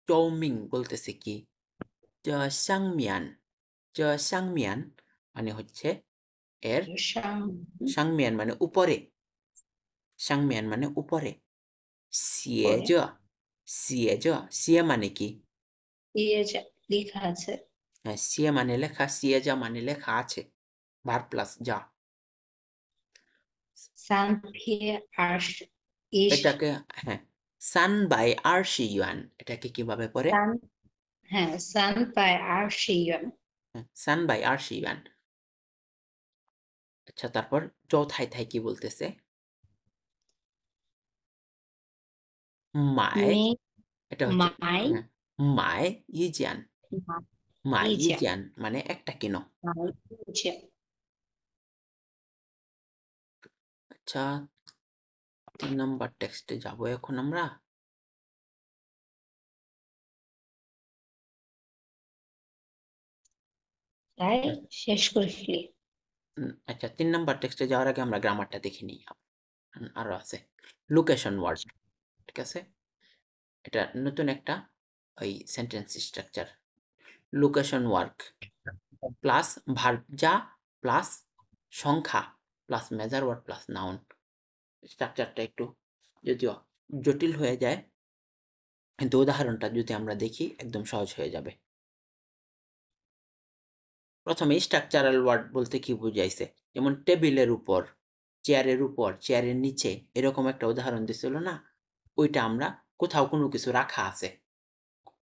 S1: 周明 বলতেছে কি 这香面这香面মানে হচ্ছে এর
S2: 上
S1: সাংমিয়ান মানে উপরে সাংমিয়ান মানে উপরে 斜
S2: পরে
S1: 着斜着斜মানে কি
S2: দিয়েছে লেখা আছে
S1: হ্যাঁ, 斜 মানে লেখা 斜着মানে লেখা আছে ভার প্লাস যা
S2: 3,20
S1: এটাকে হ্যাঁ 320 এটাকে কিভাবে পড়ে
S2: 3হ্যাঁ 320
S1: হ্যাঁ, 320 আচ্ছা তারপর চৌথায় থাই কি বলতেছে 买
S2: মে
S1: এটা হচ্ছে
S2: মাই
S1: হ্যাঁ 买一件买一
S2: ইজা
S1: 件মানে একটা কিনো
S2: মাই ইজা
S1: আচ্ছা 3 নম্বর টেক্সটে যাব এখন আমরা
S2: তাই শেষ করে ফেলি
S1: আচ্ছা 3 নাম্বার টেক্সটে যাওয়ার আগে আমরা গ্রামারটা দেখে নিই। আরো আছে। Location word. ঠিক আছে? এটা নতুন একটা ওই sentence structure. Location word plus verb যা প্লাস সংখ্যা plus measure word plus noun. স্ট্রাকচারটা একটু যদিও জটিল হয়ে যায় কিন্তু উদাহরণটা যদি আমরা দেখি একদম সহজ হয়ে যাবে। প্রথমে স্ট্রাকচারাল ওয়ার্ড বলতে কি বুঝাইছে? যেমন টেবিলের উপর চেয়ারের উপর, চেয়ারের নিচে এরকম একটা উদাহরণ দিছিল না? ওইটা আমরা কোথাও কোনো কিছু রাখা আছে।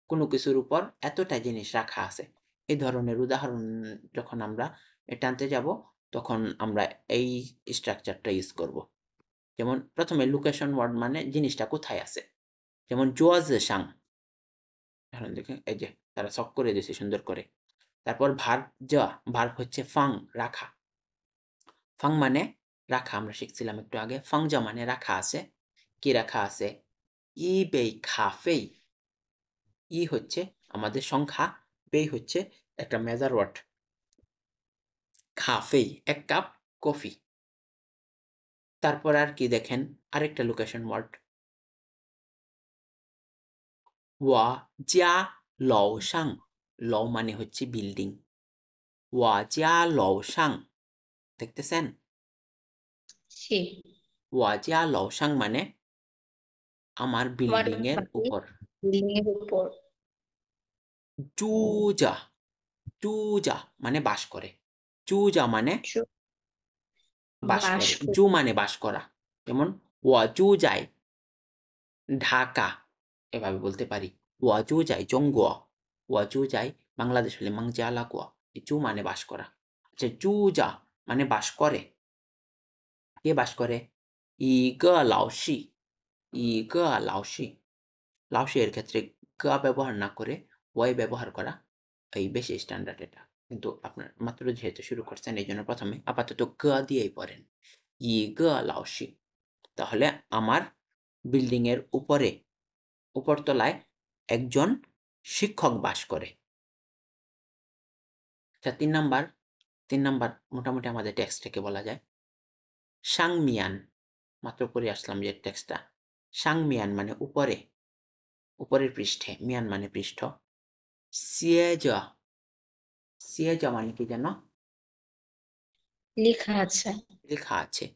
S1: কোনো কিছুর উপর এতটা জিনিস রাখা আছে। এই ধরনের উদাহরণ যখন আমরা টানতে যাব তখন আমরা এই স্ট্রাকচারটা ইউজ করব। যেমন প্রথমে লোকেশন ওয়ার্ড মানে জিনিসটা কোথায় আছে। যেমন জোয়াজেসাং। এখন দেখেন এই যে তারা ছক করে দিয়েছে সুন্দর করে। তারপর ভার্ব যা, ভার্ব হচ্ছে ফাং রাখা। ফাং মানে রাখা আমরা শিখছিলাম একটু আগে। ফাং যা মানে রাখা আছে। কি রাখা আছে? ই বেই খাফেই। ই হচ্ছে আমাদের সংখ্যা, বেই হচ্ছে একটা মেজার ওয়ার্ড। খাফেই এক কাপ কফি। তারপর আর কি দেখেন আরেকটা লোকেশন ওয়ার্ড। ওয়া জিয়া লও সাং। লও মানে হচ্ছে বিল্ডিং। ওয়া জিয়া লও সাং দেখতেছেন?
S2: জি।
S1: ওয়া জিয়া লও সাং মানে আমার
S2: আমার
S1: বিল্ডিং এর
S2: বাড়ি
S1: উপর।
S2: বিল্ডিং এর উপর।
S1: চুজা, চুজা মানে বাস করে। চুজা মানে
S2: চু-
S1: বাস
S2: বাস
S1: করে।
S2: করি।
S1: জু মানে বাস করা। যেমন ওয়া জু যাই ঢাকা, এভাবে বলতে পারি। ওয়া জু যাই জঙ্গুয়া। ওয়া জু যাই বাংলাদেশ হলে মাংজা লাগুয়া। এই জু মানে বাস করা। আচ্ছা চুজা মানে বাস করে। কে বাস করে? ইগে লাওশি। ইগে লাওশি। লাওশি এর ক্ষেত্রে গা ব্যবহার না করে ওয়াই ব্যবহার করা এই বেশি স্ট্যান্ডার্ড এটা। কিন্তু আপনার মাত্র যেহেতু শুরু করছেন এই জন্য প্রথমে আপাতত গা দিয়েই পড়েন। ইগে লাওশি। তাহলে আমার বিল্ডিং এর উপরে, উপরতলায় একজন শিক্ষক বাস করে। আচ্ছা ৩ নাম্বার মোটামুটি আমাদের টেক্সট থেকে বলা যায়। সাংমিয়ান, মাত্র পড়ে আসলাম যে টেক্সটটা। সাংমিয়ান মানে উপরে, উপরের পৃষ্ঠে, মিয়ান মানে পৃষ্ঠ। সিয়েজা, সিয়েজা মানে কি জানো?
S2: লেখা আছে।
S1: লেখা আছে।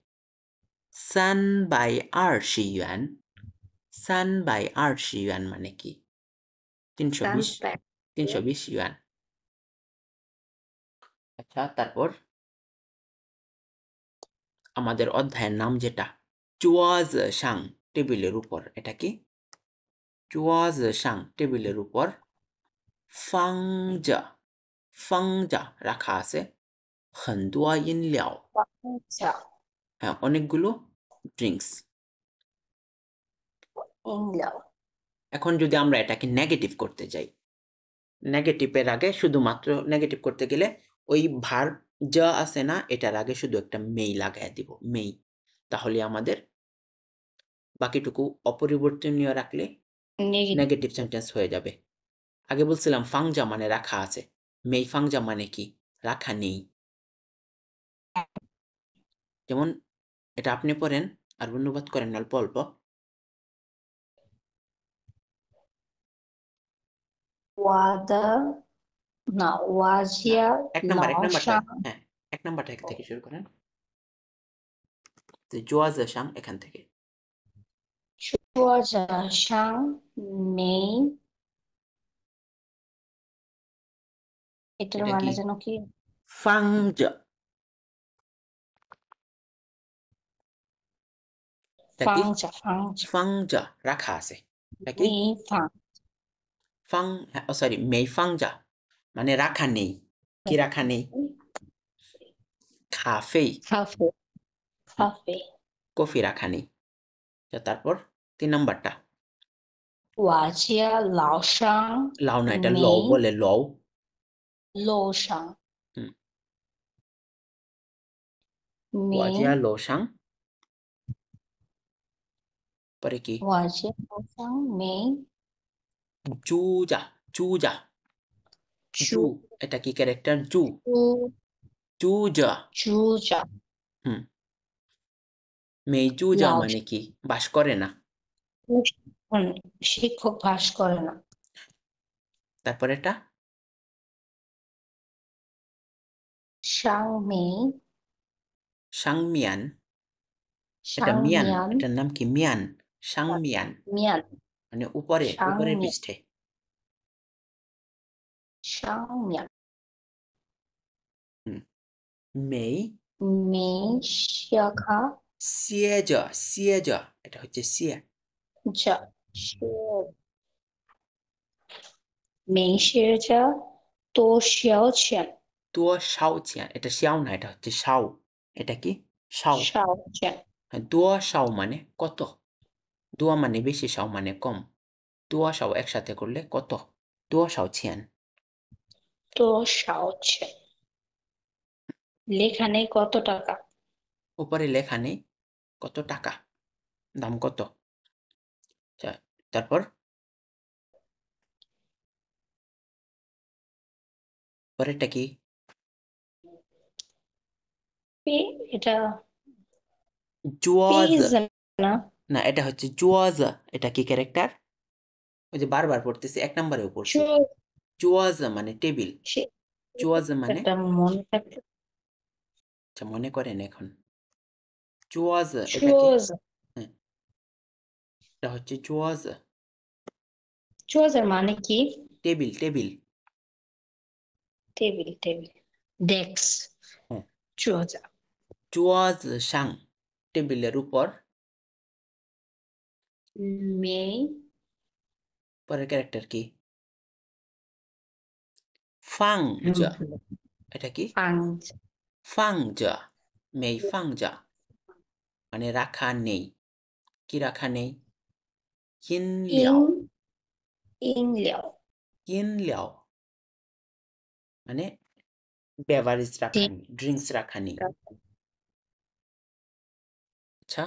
S1: 320 yuan, 320 yuan মানে কি? 320,
S2: সানস্ক্রাইব
S1: 320 yuan। আচ্ছা তারপর আমাদের অধ্যায়ের নাম যেটা, চুয়াজ সাং টেবিলের উপর, এটা কি? চুয়াজ সাং টেবিলের উপর ফাংজা, ফাংজা রাখা আছে। 很多饮料,
S2: আচ্ছা
S1: অনেকগুলো ড্রিঙ্কস।
S2: ইংলাও।
S1: এখন যদি আমরা এটাকে নেগেটিভ করতে যাই, নেগেটিভের আগে শুধুমাত্র নেগেটিভ করতে গেলে ওই ভার্ব যা আছে না এটার আগে শুধু একটা মেই লাগাই দিব, মেই। তাহলে আমাদের বাকিটুকু অপরিবর্তনীয় রাখলে নেগেটিভ সেন্টেন্স হয়ে যাবে। আগে বলছিলাম ফাংজা মানে রাখা আছে, মেই ফাংজা মানে কি? রাখা নেই। যেমন এটা আপনি পড়েন আর অনুবাদ করেন অল্প অল্প।
S2: ওয়াদা না
S1: না,
S2: ওয়াজিয়া
S1: এক নাম্বারটা,
S2: লাওশাং
S1: হ্যাঁ, এক নাম্বারটা থেকে শুরু করেন। তো জোয়াজা শাং এখান থেকে।
S2: চুয়াজাসাং নেই। এটার
S1: এটা
S2: মানে
S1: কি?
S2: যেন কি?
S1: ফাংজা, এটা কি?
S2: ফাংজা ফাংজা
S1: ফাংজা রাখা আছে। এটা কি?
S2: নেই ফাং
S1: ফাং, সরি, মেই ফাংজা মানে রাখা নেই। কি রাখা নেই? কাফে,
S2: কাফে কাফে
S1: কফি রাখা নেই। তারপর ৩ নাম্বারটা,
S2: ওয়াজিয়া লাওশাং
S1: লাও না, এটা লও
S2: নেই
S1: বলে, লও।
S2: লোশাং
S1: হুম,
S2: নেই
S1: ওয়াজিয়া লো শাং, পরে কি?
S2: ওয়াজিয়া লাওশাং নেই
S1: জুজা, জুজা,
S2: চু
S1: জু, এটা কি ক্যারেক্টার? জু,
S2: চু
S1: জুজা।
S2: চুজা
S1: হুম, মেই জুজা
S2: লাও
S1: মানে কি? বাস করে না।
S2: শিক্ষক বাস করে না।
S1: তারপর এটা
S2: শাং মেই
S1: সাংমিয়ান, এটা
S2: শাং
S1: মিয়ান,
S2: মিয়ান
S1: এটার নাম কি? মিয়ান, সাংমিয়ান
S2: মিয়ান
S1: মানে উপরে,
S2: শাং
S1: উপরের
S2: মিয়ান
S1: পৃষ্ঠে।
S2: শাং মিয়ান
S1: হুম, মেই
S2: 没下卡
S1: 歇着歇着এটা হচ্ছে 歇
S2: 着是没歇着多少钱？
S1: 多少钱এটা শাও না এটা হচ্ছে শাও এটা কি শাও
S2: 少钱
S1: দোয়া শাও মানে কত দোয়া মানে বেশি শাও মানে কম দোয়া শাও একসাথে করলে কত 多少钱
S2: 多少钱？লেখা নেই কত টাকা।
S1: উপরে লেখা নেই কত টাকা দাম কত আচ্ছা তারপর পরেরটা কি
S2: এটা
S1: জুয়াজ
S2: পিজ না
S1: না এটা হচ্ছে জুয়াজ এটা কি ক্যারেক্টার ওই যে বারবার পড়তেছি এক নম্বরেও পড়ছি
S2: চুজ
S1: জুয়াজ মানে টেবিল জুয়াজ মানে
S2: এটা মনে থাকলে
S1: আচ্ছা মনে করেন এখন জুয়াজ এটা কি
S2: চুজ
S1: হ্যাঁ এটা হচ্ছে জুয়াজ
S2: চুজের মানে কি?
S1: Table table
S2: table table desk
S1: হ্যাঁ
S2: চুজ
S1: জুয়াজ সাং টেবিলের উপর
S2: মেই
S1: পরের ক্যারেক্টার কি ফাং জা এটা কি
S2: ফাংজ
S1: ফাং জা মেই ফাং জা মানে রাখা নেই কি রাখা নেই কিন
S2: ইং
S1: লিয়াও
S2: ইংলিয়াও
S1: কিন লিয়াও মানে বেভারেজ রাখা নেই ড্রিঙ্কস রাখা নেই আচ্ছা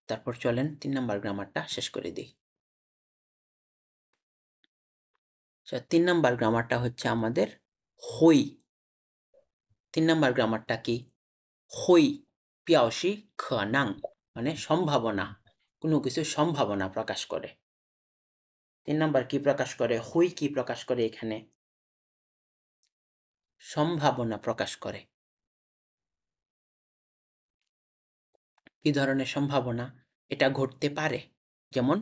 S1: তারপর চলেন ৩ নাম্বার গ্রামারটা শেষ করে দিই আচ্ছা ৩ নাম্বার গ্রামারটা হচ্ছে আমাদের হই ৩ নাম্বার গ্রামারটা কি হই পিয়াওশি খনাং মানে সম্ভাবনা কোনো কিছু সম্ভাবনা প্রকাশ করে ৩ নাম্বার কি প্রকাশ করে হই কি প্রকাশ করে এখানে সম্ভাবনা প্রকাশ করে কি ধরনের সম্ভাবনা এটা ঘটতে পারে যেমন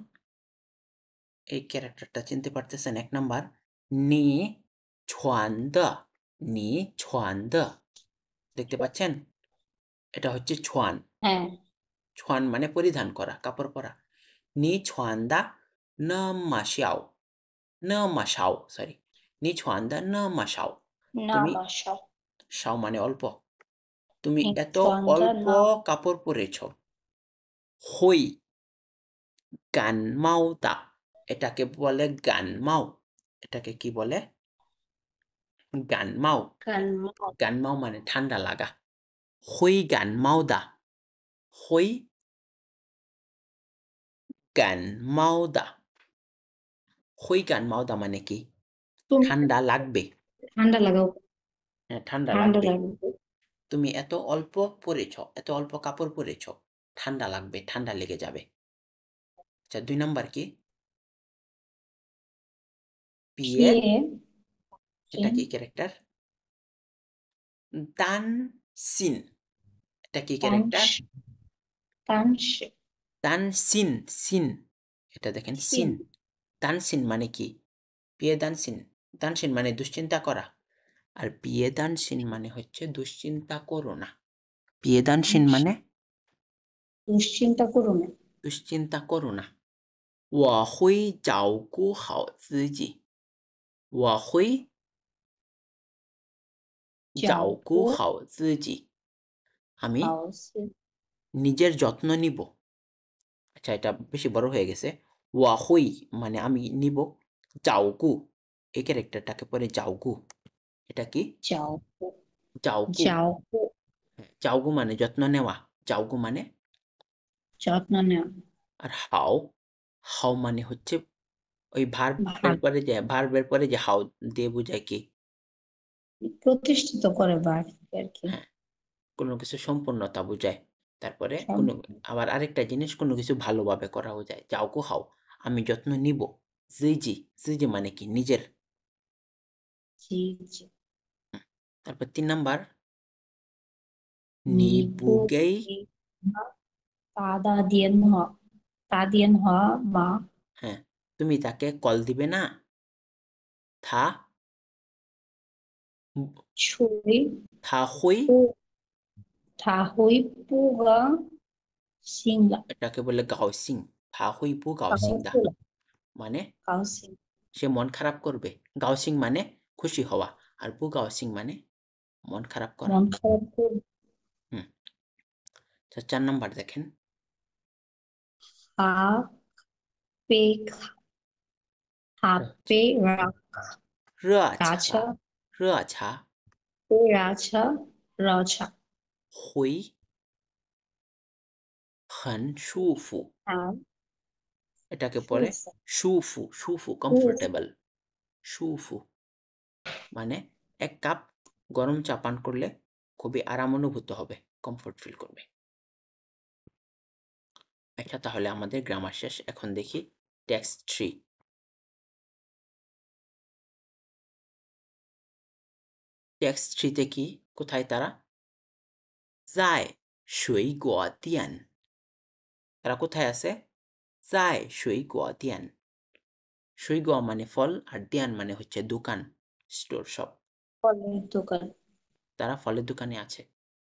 S1: এই ক্যারেক্টারটা চিনতে পারতেছেন ১ নাম্বার নি ছুয়ান দে নি ছুয়ান দে দেখতে পাচ্ছেন এটা হচ্ছে ছুয়ান
S2: হ্যাঁ
S1: ছুয়ান মানে পরিধান করা কাপড় পরা নি ছুয়ান দা না মা শাও না মা শাও সরি নি ছুয়ান দা না মা শাও
S2: না
S1: তুমি
S2: মাশাও
S1: শাও মানে অল্প তুমি এত
S2: চন্দা
S1: অল্প
S2: না
S1: কাপড় পরেছ হই গান মাও দা এটাকে বলে গান মাও এটাকে কি বলে গান মাও
S2: কান
S1: গান মাও মানে ঠান্ডা লাগা হই গান মাও দা হই গান মাও দা হই গান মাও দা মানে কি
S2: তুমি
S1: ঠান্ডা লাগবে
S2: ঠান্ডা লাগাও
S1: হ্যাঁ ঠান্ডা
S2: ঠান্ডা
S1: লাগবে
S2: লাগবে
S1: তুমি এত অল্প পরেছ এত অল্প কাপড় পরেছ ঠান্ডা লাগবে ঠান্ডা লেগে যাবে আচ্ছা ২ নাম্বার কি পিয়ে
S2: পিয়ে
S1: এটা কি ক্যারেক্টার তান সিন এটা কি
S2: তানস
S1: ক্যারেক্টার
S2: তানস
S1: তান সিন সিন এটা দেখেন
S2: সিন
S1: সিন তান সিন মানে কি পিয়ে দান সিন দান সিন মানে দুশ্চিন্তা করা আর পিয়ে দান সিন মানে হচ্ছে দুশ্চিন্তা করো না পিয়ে দান সিন মানে
S2: দুশ্চিন্তা করো না
S1: দুশ্চিন্তা করো না 我会照顾好自己我会
S2: যাও
S1: 照顾好自己আমি
S2: হাউসে
S1: নিজের যত্ন নিব আচ্ছা এটা বেশি বড় হয়ে গেছে 我会মানে আমি নিব 照顾এই ক্যারেক্টারটাকে পরে 照顾 এটা কি
S2: যাও
S1: 照顾
S2: যাও
S1: 照顾মানে যত্ন নেওয়া 照顾মানে
S2: যত্ন নেওয়া
S1: আর হাও হাও মানে হচ্ছে ওই ভার্বের
S2: ভাগ
S1: পরে যে ভার্বের পরে যে হাও দিয়ে বোঝায় কি
S2: প্রতিষ্ঠিত করে বাড়ি আর কি
S1: হ্যাঁ কোনো কিছু সম্পূর্ণতা বোঝায় তারপরে কোনো
S2: সম্পূর্ণ
S1: আবার আরেকটা জিনিস কোনো কিছু ভালোভাবে করাও যায় যাও কো হাও আমি যত্ন নিব জিজি জিজি মানে কি নিজের
S2: জি জি
S1: তারপর ৩ নাম্বার 你
S2: নিবু
S1: 不给
S2: তাদা দিয়েন হ তা দিয়েন হ মা
S1: হ্যাঁ তুমি তাকে কল দিবে না থা
S2: ছুরি
S1: 他会
S2: ও 他会不高兴了，
S1: এটাকে বলে গাওসিং। থা হুই বু
S2: 高
S1: গাওসিং দা
S2: 兴了，
S1: মানে
S2: 高兴，
S1: সে মন খারাপ করবে। গাওসিং মানে খুশি হওয়া, আর বু গাওসিং মানে মন খারাপ করা।
S2: মন খারাপ করবে।
S1: হুম। তো 4 নাম্বার দেখেন।
S2: 他被他被
S1: 热
S2: 拉车，
S1: 茶，热茶，
S2: 被拉车，绕车，
S1: 回很舒服，
S2: 他
S1: এটাকে
S2: 舒
S1: বলে
S2: 服，
S1: সুফু, সুফু
S2: 舒服，
S1: কমফোর্টেবল। সুফু মানে 1 কাপ গরম চা পান করলে খুবই আরাম অনুভূত হবে, কমফোর্ট ফিল করবে। আচ্ছা, তাহলে আমাদের গ্রামার শেষ। এখন দেখি টেক্সট 3। টেক্সট 3 তে কি? কোথায় তারা? 在水果店। তারা কোথায় আছে? 在水果店। 水果মানে ফল, আর দিয়ান মানে হচ্ছে দোকান, স্টোর, শপ।
S2: ফলের দোকান,
S1: তারা ফলের দোকানে আছে।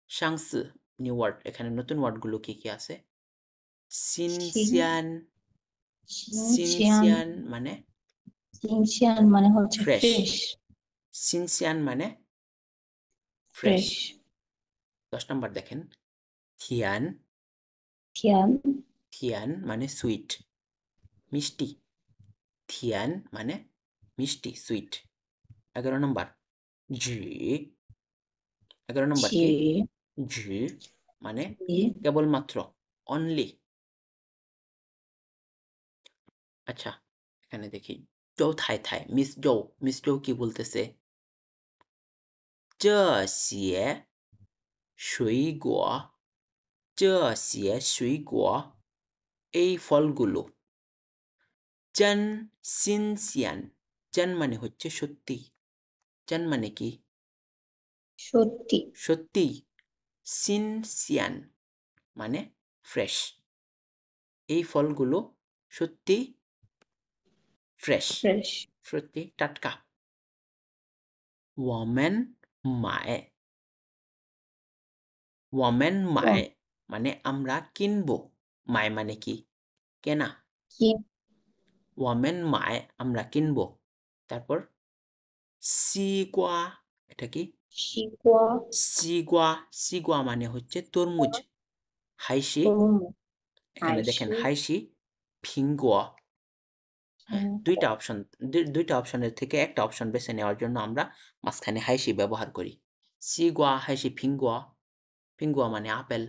S1: সাংসি নিউ ওয়ার্ড, এখানে নতুন ওয়ার্ডগুলো কি কি আছে? সিনসিয়ান,
S2: সিনসিয়ান,
S1: সিনসিয়ান মানে
S2: সিনসিয়ান মানে হচ্ছে
S1: ফ্রেশ,
S2: ফ্রেশ,
S1: সিনসিয়ান মানে ফ্রেশ।
S2: ফ্রেশ,
S1: 10 নম্বর দেখেন। থিয়ান,
S2: থিয়ান,
S1: থিয়ান মানে সুইট, মিষ্টি। থিয়ান মানে মিষ্টি, সুইট। 11 নম্বর জি, 11 নম্বর
S2: জি,
S1: কি? জি মানে
S2: জি,
S1: কেবলমাত্র, অনলি। আচ্ছা, এখানে দেখি জৌ থাই থাই, মিস জৌ, মিস জৌ কি বলতেছে? 这些水果，这些水果，এই ফলগুলো, 真新鲜, 真মানে হচ্ছে সত্যি, 真মানে কি?
S2: সত্যি,
S1: সত্যি, 新鲜মানে ফ্রেশ। এই ফলগুলো সত্যি ফ্রেশ,
S2: ফ্রেশ,
S1: সত্যি টাটকা। 我们买，我们买মানে আমরা কিনবো, 买মানে কি? কেনা।
S2: কি
S1: 我们买আমরা কিনবো। তারপর 西瓜, এটা কি?
S2: শিকোয়া,
S1: 西瓜, 西瓜মানে হচ্ছে তরমুজ। হাইশি,
S2: তরমুজ,
S1: এখানে দেখেন
S2: আইসি,
S1: হাইশি, ফিঙ্গুয়া। হ্যাঁ, দুইটা অপশন, দুইটা অপশনের থেকে একটা অপশন বেছে নেওয়ার জন্য আমরা মাঝখানে হাইশি ব্যবহার করি। সিগুয়া, হাইশি, ফিঙ্গুয়া। ফিঙ্গুয়া মানে আপেল,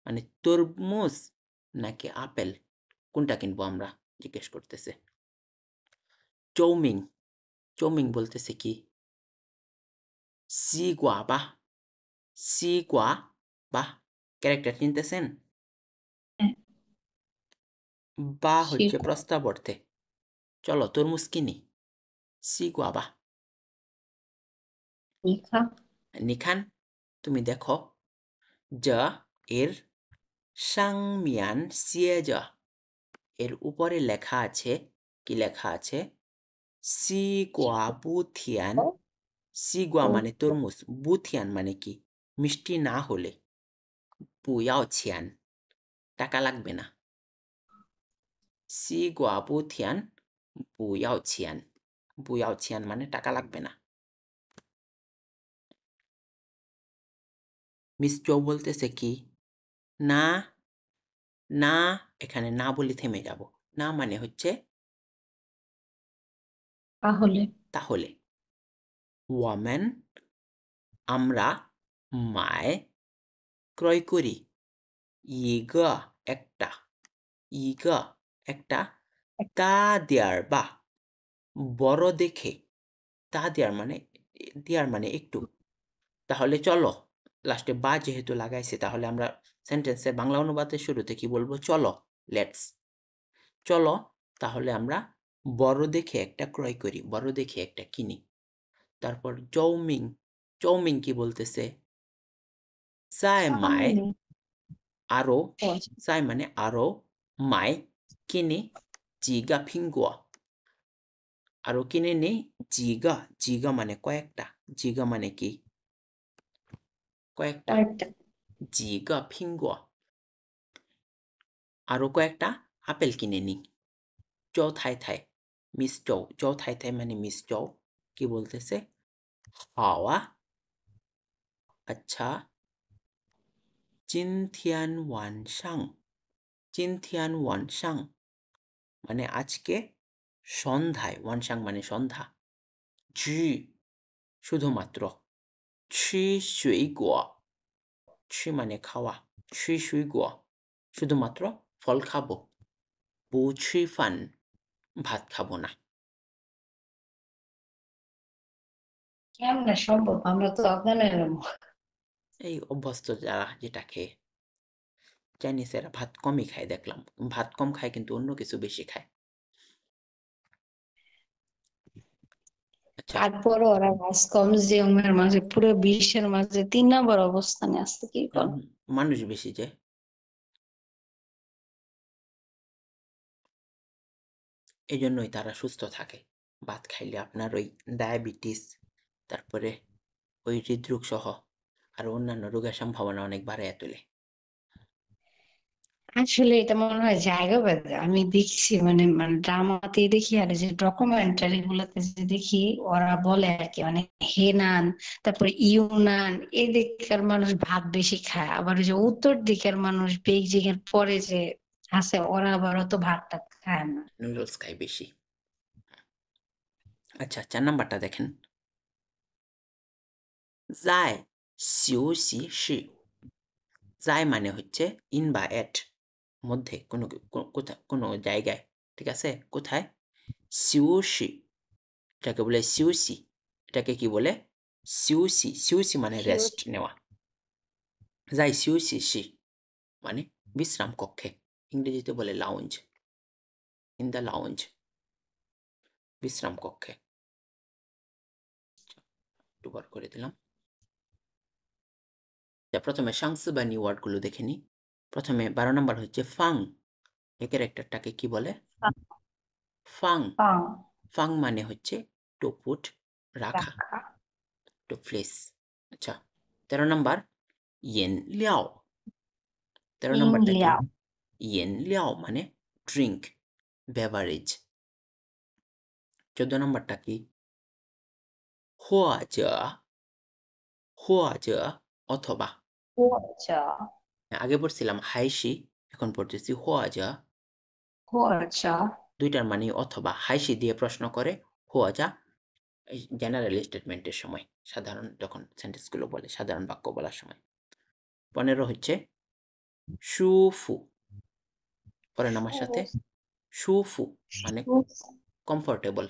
S1: মানে তরমুজ নাকি আপেল, কোনটা কিনবো আমরা জিজ্ঞেস করতেছে। চৌমিং, চৌমিং বলতেছে কি? সিগুয়া বা, সিগুয়া বা, ক্যারেক্টার চিনতেছেন?
S2: হ্যাঁ,
S1: বা হচ্ছে
S2: শিকোয়া,
S1: প্রস্তাব অর্থে। চলো তরমুজ কিনি, সিগুয়া বা।
S2: নিখা,
S1: নিখান, তুমি দেখো, যা এর সাংমিয়ান সিয়েজা, এর উপরে লেখা আছে, কি লেখা আছে? সিগুয়া বুথিয়ান। সিগুয়া মানে তরমুজ, বুথিয়ান মানে কি? মিষ্টি না হলে, বুয়াও ছিয়ান, টাকা লাগবে না। সিগুয়া বুথিয়ান, বুয়াও ছিয়ান, বুয়াও ছিয়ান মানে টাকা লাগবে না। মিস চৌ বলতেছে কি? না, না, এখানে না বলে থেমে যাব। না মানে হচ্ছে
S2: তাহলে,
S1: তাহলে। 我们 আমরা, 买 ক্রয় করি, 一个 একটা, 一个 একটা, 大点儿吧 বড় দেখে, 大点儿মানে, দেয়ার মানে একটু। তাহলে চলো, লাস্টে বা যেহেতু লাগাইছে তাহলে আমরা সেন্টেন্সের বাংলা অনুবাদের শুরুতে কি বলবো? চলো, লেটস। চলো, তাহলে আমরা বড় দেখে একটা ক্রয় করি, বড় দেখে একটা কিনি। তারপর চৌমিং, চৌমিং কি বলতেছে? 再买
S2: চাউমিন,
S1: আরো,
S2: ও আচ্ছা,
S1: 再মানে আরো, 买 কিনি, 几个苹果 আরো কিনে নেই, 几个 মানে কয়েকটা, 几个মানে কি? কয়েকটা।
S2: কয়েকটা,
S1: 几个苹果 আরো কয়েকটা আপেল কিনে নিই 周太太 মিস চৌ 周太太মানে মিস চৌ কি বলতেছে 好啊 আচ্ছা 今天晚上今天晚上মানে আজকে সন্ধ্যায় 晚上মানে সন্ধ্যা 只 শুধুমাত্র 吃水果 吃মানে খাওয়া 吃水果 শুধুমাত্র ফল খাবো 不吃饭 ভাত খাবো না
S2: কেমনে সম্ভব? আমরা তো অজ্ঞান হয়ে যাবো।
S1: এই অভ্যস্ত যারা যেটা খেয়ে চাইনিজেরা ভাত কমই খায় দেখলাম ভাত কম খায় কিন্তু অন্য কিছু বেশি খায় আচ্ছা
S2: তারপরও ওরা মাস কনজিউমের মাঝে পুরো বিশ্বের মাঝে 3 নম্বর অবস্থানে আছে, কি করব?
S1: মানুষ বেশি যে এই জন্যই তারা সুস্থ থাকে ভাত খাইলে আপনার ওই ডায়াবেটিস তারপরে ওই হৃদরোগ সহ আর অন্যান্য রোগের সম্ভাবনা অনেক বাড়াইয়া তোলে
S2: আসলে এটা মনে হয় জায়গা ভেদে। আমি দেখছি মানে মানে ড্রামাতে দেখি আর এই যে ডকুমেন্টারি গুলোতে যে দেখি, ওরা বলে আর কি মানে হেনান, তারপরে ইউনান, এই দিকের মানুষ ভাত বেশি খায়, আবার ওই যে উত্তর দিকের মানুষ বেইজিং এর পরে যে আছে ওরা আবার অত ভাতটা খায় না।
S1: নুডলস খায় বেশি আচ্ছা 4 নাম্বারটা দেখেন 在休息室 在মানে হচ্ছে ইন বা এট মধ্যে কোনো কোথাও কোনো জায়গায় ঠিক আছে কোথায় 休息 এটাকে বলে 休息 এটাকে কি বলে 休息 休息মানে রেস্ট নেওয়া 在休息室 মানে বিশ্রাম কক্ষে ইংরেজিতে বলে লাউঞ্জ ইন দ্য লাউঞ্জ বিশ্রাম কক্ষে একটু বড় করে দিলাম প্রথমে সাংসু বা নিউ ওয়ার্ডগুলো দেখে নিই প্রথমে 12 নম্বর হচ্ছে ফাং এই ক্যারেক্টারটাকে কি বলে ফাং
S2: পাও
S1: ফাং মানে হচ্ছে টু পুট রাখা
S2: রাখা।
S1: টু প্লেস আচ্ছা 13 নম্বর ইয়েন লিয়াও 13 নম্বরটা কি
S2: ইংলিয়া
S1: ইয়েন লিয়াও মানে ড্রিঙ্ক বেভারেজ 14 নম্বরটা কি 或者或者অথবা
S2: হোয়াচা
S1: আগে পড়ছিলাম হাইশি এখন পড়তেছি 或者
S2: হোয়াচা
S1: দুইটার মানে অথবা হাইশি দিয়ে প্রশ্ন করে 或者 জেনারেল স্টেটমেন্টের সময় সাধারণ যখন সেন্টেন্সগুলো বলে সাধারণ বাক্য বলার সময় 15 হচ্ছে সুফু পড়েন আমার সাথে সুফু মানে কমফোর্টেবল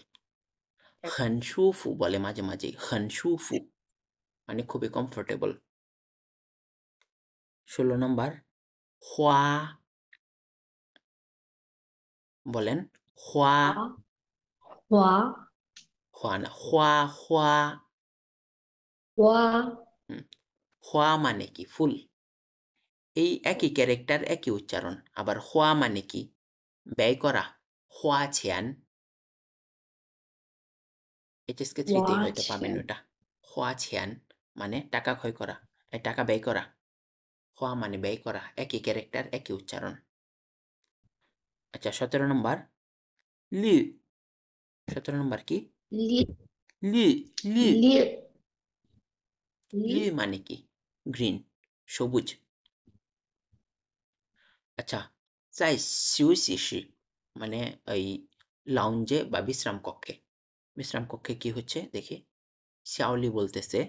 S1: 很舒服 বলে মাঝে মাঝে 很舒服 মানে খুবই কমফোর্টেবল 16 নম্বর হওয়া বলেন হওয়া
S2: ওয়া
S1: হওয়া না হওয়া হওয়া
S2: ওয়া
S1: হওয়া মানে কি ফুল এই একই ক্যারেক্টার একই উচ্চারণ আবার হওয়া মানে কি ব্যয় করা হওয়া ছিয়ান এইচএসকে 3তেই হয়তো পাবেন ওটা হওয়া ছিয়ান মানে টাকা ক্ষয় করা টাকা ব্যয় করা হওয়া মানে ব্যয় করা একই ক্যারেক্টার একই উচ্চারণ আচ্ছা 17 নম্বর লি 17 নম্বর কি
S2: লি
S1: লি লি
S2: লি লি
S1: লি মানে কি গ্রিন সবুজ আচ্ছা 在休息室 মানে ওই লাউঞ্জে বা বিশ্রাম কক্ষে কি হচ্ছে দেখি শাওলি বলতেছে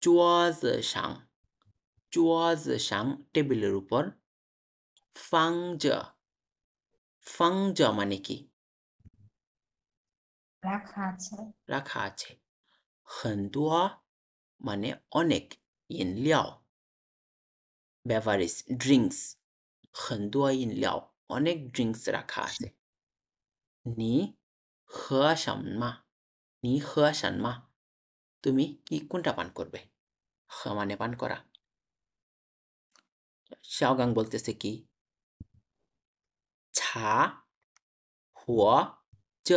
S1: 桌子上桌子上টেবিলের উপর 放着放着মানে কি
S2: রাখা আছে
S1: রাখা আছে 很多মানে অনেক 饮料 বেভারেজ ড্রিঙ্কস 很多饮料 অনেক ড্রিঙ্কস রাখা আছে 你喝什么你喝什么 তুমি কি কোনটা পান করবে হ মানে পান করা শাওগাং বলতেছে কি 茶或者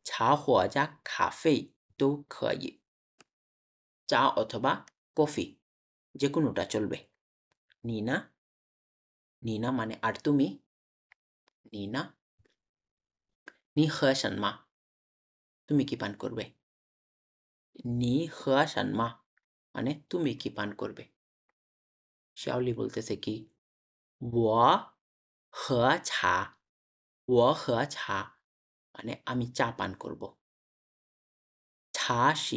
S1: 茶或者咖啡都可以চা অথবা কফি যে কোনোটা চলবে নি না, নি না মানে আর তুমি, নি না, নি হ্যাশন মা, তুমি কি পান করবে, নি হ্যাশন মা মানে তুমি কি পান করবে। শিয়াওলি বলতেছে কি, 我喝茶我喝茶মানে আমি চা পান করব। 茶是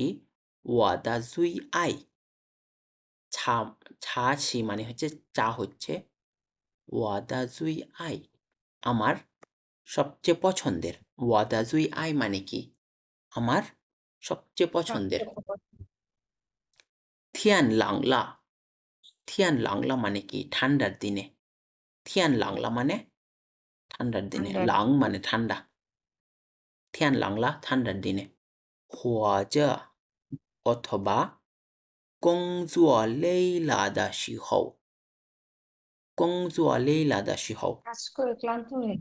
S1: 我的最爱 ছা ছাছি মানে হচ্ছে চা হচ্ছে 我的最爱 আমার সবচেয়ে পছন্দের। 我的最爱মানে কি আমার সবচেয়ে পছন্দের।天冷了 天冷了মানে কি ঠান্ডার দিনে। 天冷了মানে ঠান্ডার দিনে,
S2: ঠান্ডার
S1: লাং মানে ঠান্ডা। 天冷了ঠান্ডার দিনে। 或者 অথবা 工作累了的时候，工作累了的时候
S2: কাজ করে ক্লান্ত হয়ে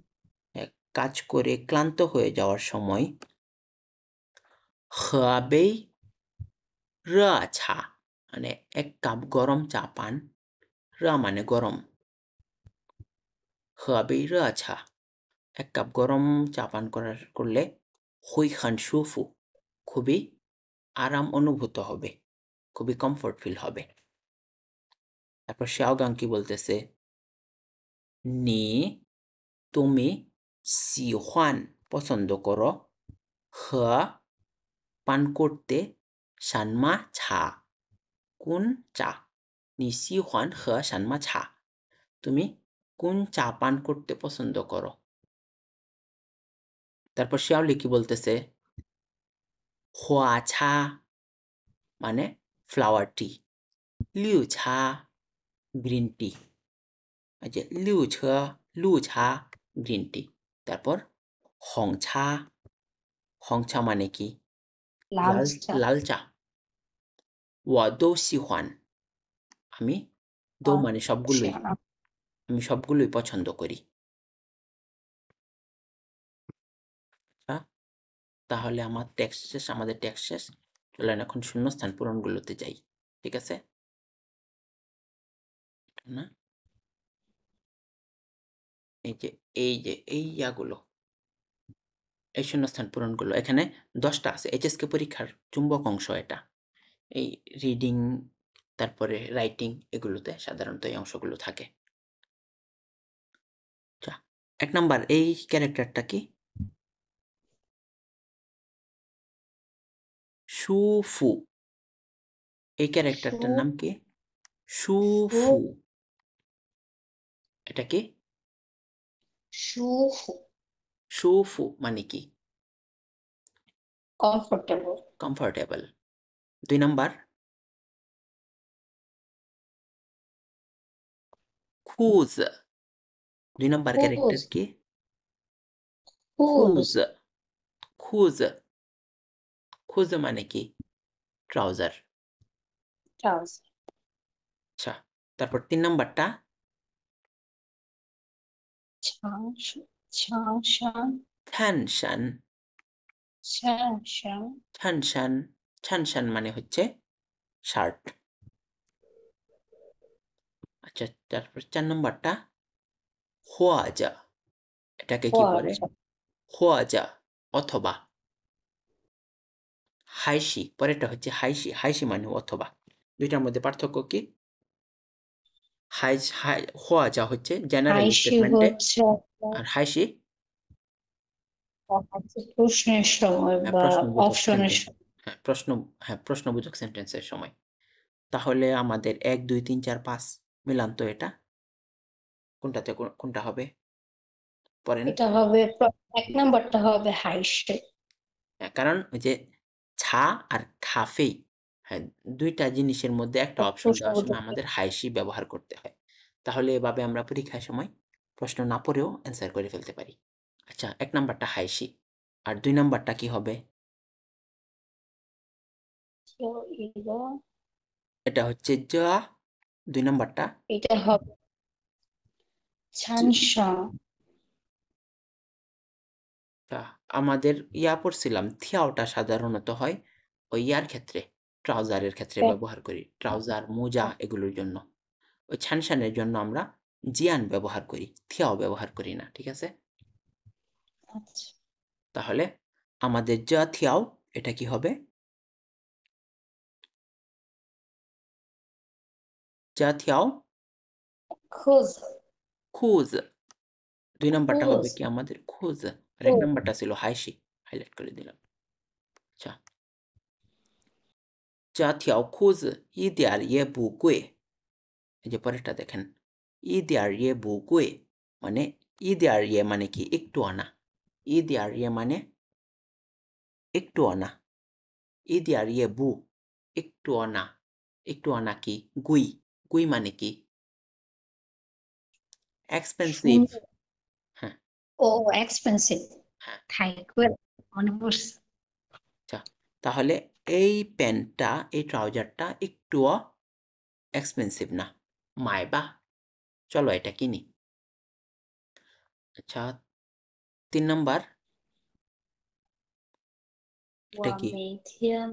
S1: কাজ করে ক্লান্ত হয়ে যাওয়ার সময় 喝杯热茶 মানে এক কাপ গরম চা পান। রা মানে গরম, 喝杯热茶 এক কাপ গরম চা পান করলে 会很舒服 খুবই আরাম অনুভূত হবে, খুবই কমফোর্ট ফিল হবে। তারপর শাওগাং কি বলতেছে, নি তুমি 喜欢 পছন্দ করো 喝 পান করতে 什么茶 কোন চা, 你喜欢喝什么茶 তুমি কোন চা পান করতে পছন্দ করো। তারপর শিয়াওলি কি বলতেছে, 花茶 মানে ফ্লাওয়ার টি, 绿茶 গ্রিন টি, এই যে 绿茶 গ্রিন টি। তারপর 红茶 红茶মানে কি
S2: লাল
S1: লাল
S2: চা
S1: লাল চা। 我都喜欢 আমি দো মানে সবগুলোই, আমি সবগুলোই পছন্দ করি। আচ্ছা, তাহলে আমার টেক্সট শেষ, আমাদের টেক্সট শেষ। চলেন এখন শূন্যস্থান পূরণগুলোতে যাই, ঠিক আছে না? এই যে এই ইয়াগুলো, এই শূন্যস্থান পূরণগুলো এখানে 10টা আছে। এইচএসকে পরীক্ষার চুম্বক অংশ এটা। এই রিডিং তারপরে রাইটিং এগুলোতে সাধারণত এই অংশগুলো থাকে। আচ্ছা, 1 নাম্বার এই ক্যারেক্টারটা কি? সুফু। এই ক্যারেক্টারটার নাম কি? সুফু। এটা কি?
S2: সুফু
S1: সুফু মানে কি?
S2: Comfortable
S1: comfortable. 2 নাম্বার খুজ। 2 নাম্বার
S2: খুজ
S1: ক্যারেক্টার কি?
S2: খুজ
S1: খুজ। খুজ। খুজ মানে কি? ট্রাউজার।
S2: ট্রাউজার
S1: আচ্ছা, তারপর 3 নাম্বারটা?
S2: ছাংশ ছাংশাং
S1: ছানশান।
S2: ছাংশাং
S1: ছানশান। ছানশান মানে হচ্ছে শার্ট। আচ্ছা, তারপর 4 নাম্বারটা? হোয়াজা। এটাকে কি বলে?
S2: ওয়াচা
S1: হোয়াজা অথবা। হাইশি, পরেরটা হচ্ছে হাইশি। হাইশি মানে অথবা। 2টার মধ্যে পার্থক্য কি? হোয়াজা হচ্ছে জেনারেল
S2: হাইসি
S1: স্টেটমেন্টে,
S2: হচ্ছে
S1: আর হাইশি
S2: প্রশ্নের সময় বা
S1: প্রশ্নবোধক
S2: অপশনের
S1: সেন্টেন্স। হ্যাঁ, প্রশ্নবোধক সেন্টেন্সের সময়। তাহলে আমাদের 1, 2, 3, 4, 5 মিলান তো এটা। কোনটা হবে? পড়েন।
S2: এটা হবে 1 নাম্বারটা হবে হাইসে
S1: হ্যাঁ, কারণ ওই যে ছা আর খাফেই, হ্যাঁ, 2টা জিনিসের মধ্যে একটা অপশন দেওয়ার
S2: প্রশ্নবোধক
S1: সময় আমাদের হাইসি ব্যবহার করতে হয়। তাহলে এভাবে আমরা পরীক্ষার সময় প্রশ্ন না পড়েও অ্যান্সার করে ফেলতে পারি। আচ্ছা, 1 নাম্বারটা হাইসি, আর 2 নাম্বারটা কি হবে? এটা হচ্ছে যা। 2 নাম্বারটা
S2: এটা হবে
S1: জ।
S2: ছানসাং
S1: আমাদের পড়ছিলাম থিয়াওটা সাধারণত হয় ওই ইয়ার ক্ষেত্রে, ট্রাউজারের ক্ষেত্রে ব্যবহার করি। ট্রাউজার, মোজা এগুলোর জন্য। ওই ছানসানের জন্য আমরা জিয়ান ব্যবহার করি, থিয়াও ব্যবহার করি না, ঠিক আছে?
S2: আচ্ছা
S1: তাহলে আমাদের যা থিয়াও এটা কি হবে? যা থিয়াও
S2: খোঁজ
S1: খুজ। ২ নাম্বারটা হবে
S2: খোঁজ
S1: কি আমাদের খুজ। আর ১
S2: খোঁজ
S1: নাম্বারটা ছিল হাইশি, হাইলাইট করে দিলাম। আচ্ছা, যা থিয়াও খুজ ই দেয়ার ইয়ে বু কুয়ে। এই যে পরেরটা দেখেন, ই দেয়ার ইয়ে বু কুয়ে মানে ই দেয়ার ইয়ে মানে কি একটু আনা। ই দেয়ার ইয়ে মানে একটু আনা। ই দেয়ার ইয়ে বু একটু আনা। একটু আনা কি? গুই। গুই মানে কি? এক্সপেনসিভ।
S2: সুন্দর
S1: হ্যাঁ,
S2: ও এক্সপেন্সিভ
S1: হ্যাঁ।
S2: থাইকুয়ে মনে পড়ছে
S1: আচ্ছা, তাহলে এই প্যান্টটা, এই ট্রাউজারটা একটুও এক্সপেনসিভ না। মাইবা, চলো এটা কিনি। আচ্ছা, ৩ নাম্বার এটা
S2: ওয়া
S1: কি?
S2: মেথিয়ান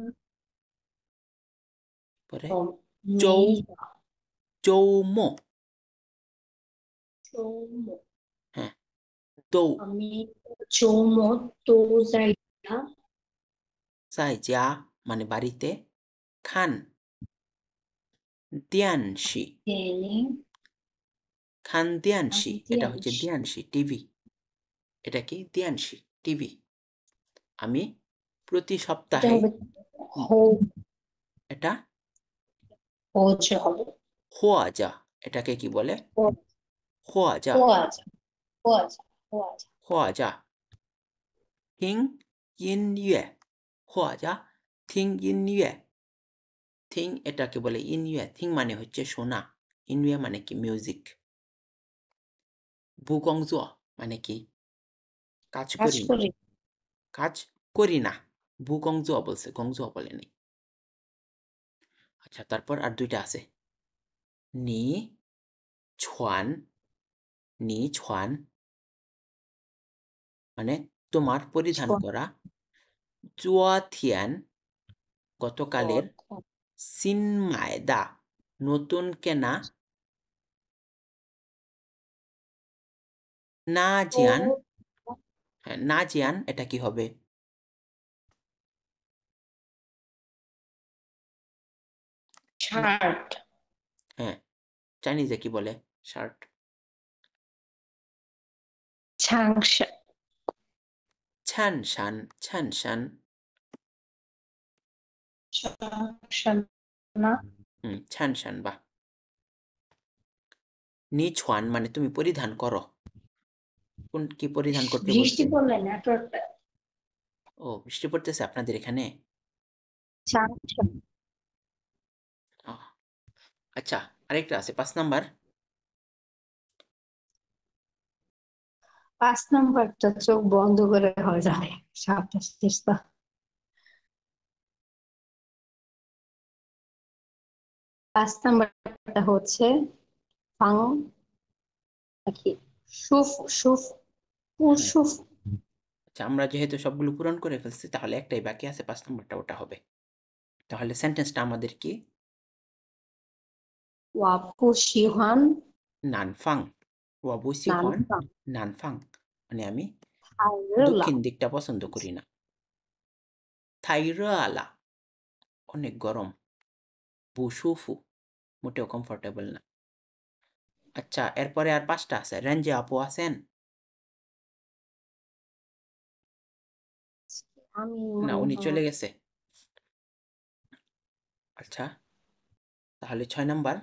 S1: পরে
S2: ও
S1: চৌ
S2: মেই
S1: চৌমো।
S2: চৌমো
S1: হ্যাঁ, দৌ
S2: আমি চৌমো তো যাইতা
S1: যা মানে বাড়িতে, খান দিয়ানশি।
S2: তেনি
S1: খান দিয়ানশি এটা হচ্ছে
S2: আন্তিয়ানস
S1: দিয়ানশি টিভি। এটা কি? দিয়ানশি টিভি। আমি প্রতি
S2: এটা
S1: সপ্তাহে
S2: হবে
S1: উম,
S2: হো
S1: এটা
S2: হচ্ছে হবে
S1: হোয়াজা। এটাকে কি বলে?
S2: হো
S1: হোয়াজা।
S2: হোয়াজা হোয়াজা হোয়াজা
S1: হোয়াজা থিং ইন ইয়ে। হোয়াজা থিং ইন ইয়ে। থিং এটাকে বলে ইন ইয়ে। থিং মানে হচ্ছে শোনা, ইন ইয়ে মানে কি মিউজিক। বুগংজুয়া মানে কি? কাজ
S2: কাজ
S1: করি না।
S2: করি
S1: কাজ করি না। বুগংজুয়া বলছে, গংজুয়া বলেনি। আচ্ছা, তারপর আর ২ টা আছে। নি ছুয়ান। নি ছুয়ান মানে তোমার পরিধান করা। জুয়া থিয়ান গতকালের। সিনমায়দা নতুন কেনা। না
S2: ও
S1: জিয়ান। হ্যাঁ, না জিয়ান এটা কি হবে?
S2: শার্ট
S1: হ্যাঁ, চাইনিজে কি বলে শার্ট?
S2: ছাংসা
S1: ছান শান, ছান শান।
S2: ছাংসা না
S1: ছান শান, বাহ। নি ছুয়ান মানে তুমি পরিধান করো। কোন কি পরিধান করতে
S2: বৃষ্টি
S1: বলছে?
S2: পড়লে নেটওয়ার্কটা
S1: ও, বৃষ্টি পড়তেছে আপনাদের এখানে?
S2: ছাংসা
S1: আহ, আচ্ছা, আরেকটা আছে ৫ নাম্বার।
S2: ৫ নাম্বারটা চোখ বন্ধ করে হয়ে যায় ২৭ ৫ নাম্বারটা হচ্ছে ফাং নাকি সুফ সুফ
S1: হ্যাঁ,
S2: সুফ
S1: আচ্ছা, আমরা যেহেতু সবগুলো পূরণ করে ফেলছি তাহলে একটাই বাকি আছে, ৫ নাম্বারটা ওটা হবে। তাহলে সেন্টেন্সটা আমাদের কি?
S2: 我不喜欢
S1: নানফাং। ওয়াবুসি
S2: 南
S1: হন
S2: 方
S1: নানফাং মানে আমি
S2: 太热
S1: দক্ষিণ
S2: 了，
S1: দিকটা পছন্দ করি না। থাইরা আলা অনেক গরম। বুসুফু মোটেও কমফোর্টেবল না। আচ্ছা, এরপরে আর ৫টা আছে। রেঞ্জে আপু আছেন?
S2: আমি
S1: না,
S2: মনে
S1: উনি
S2: হয়
S1: চলে গেছে। আচ্ছা, তাহলে ৬ নাম্বার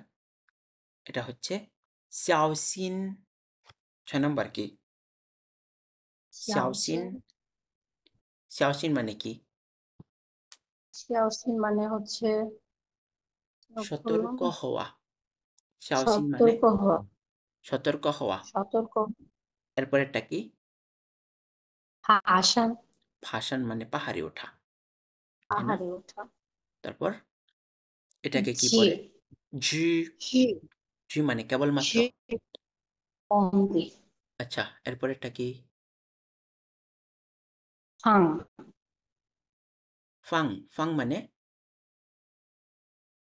S1: এটা হচ্ছে শাওসিন। ৬ নাম্বার কি?
S2: 小
S1: শাওসিন।
S2: 心
S1: শাওসিন মানে কি?
S2: 小心মানে হচ্ছে বললাম
S1: সতর্ক হওয়া। শাওসিন মানে
S2: সতর্ক হওয়া
S1: সতর্ক হওয়া।
S2: সতর্ক
S1: এরপরেরটা কি?
S2: আসান
S1: ভাসান মানে পাহাড়ে ওঠা, তাই না?
S2: পাহাড়ে ওঠা
S1: তারপর এটাকে কি
S2: জি
S1: পড়ে? ঝি।
S2: জি
S1: ঝি মানে কেবলমাত্র।
S2: জি অনলি
S1: আচ্ছা, এরপরেরটা কি?
S2: ফাং
S1: ফাং। ফাং মানে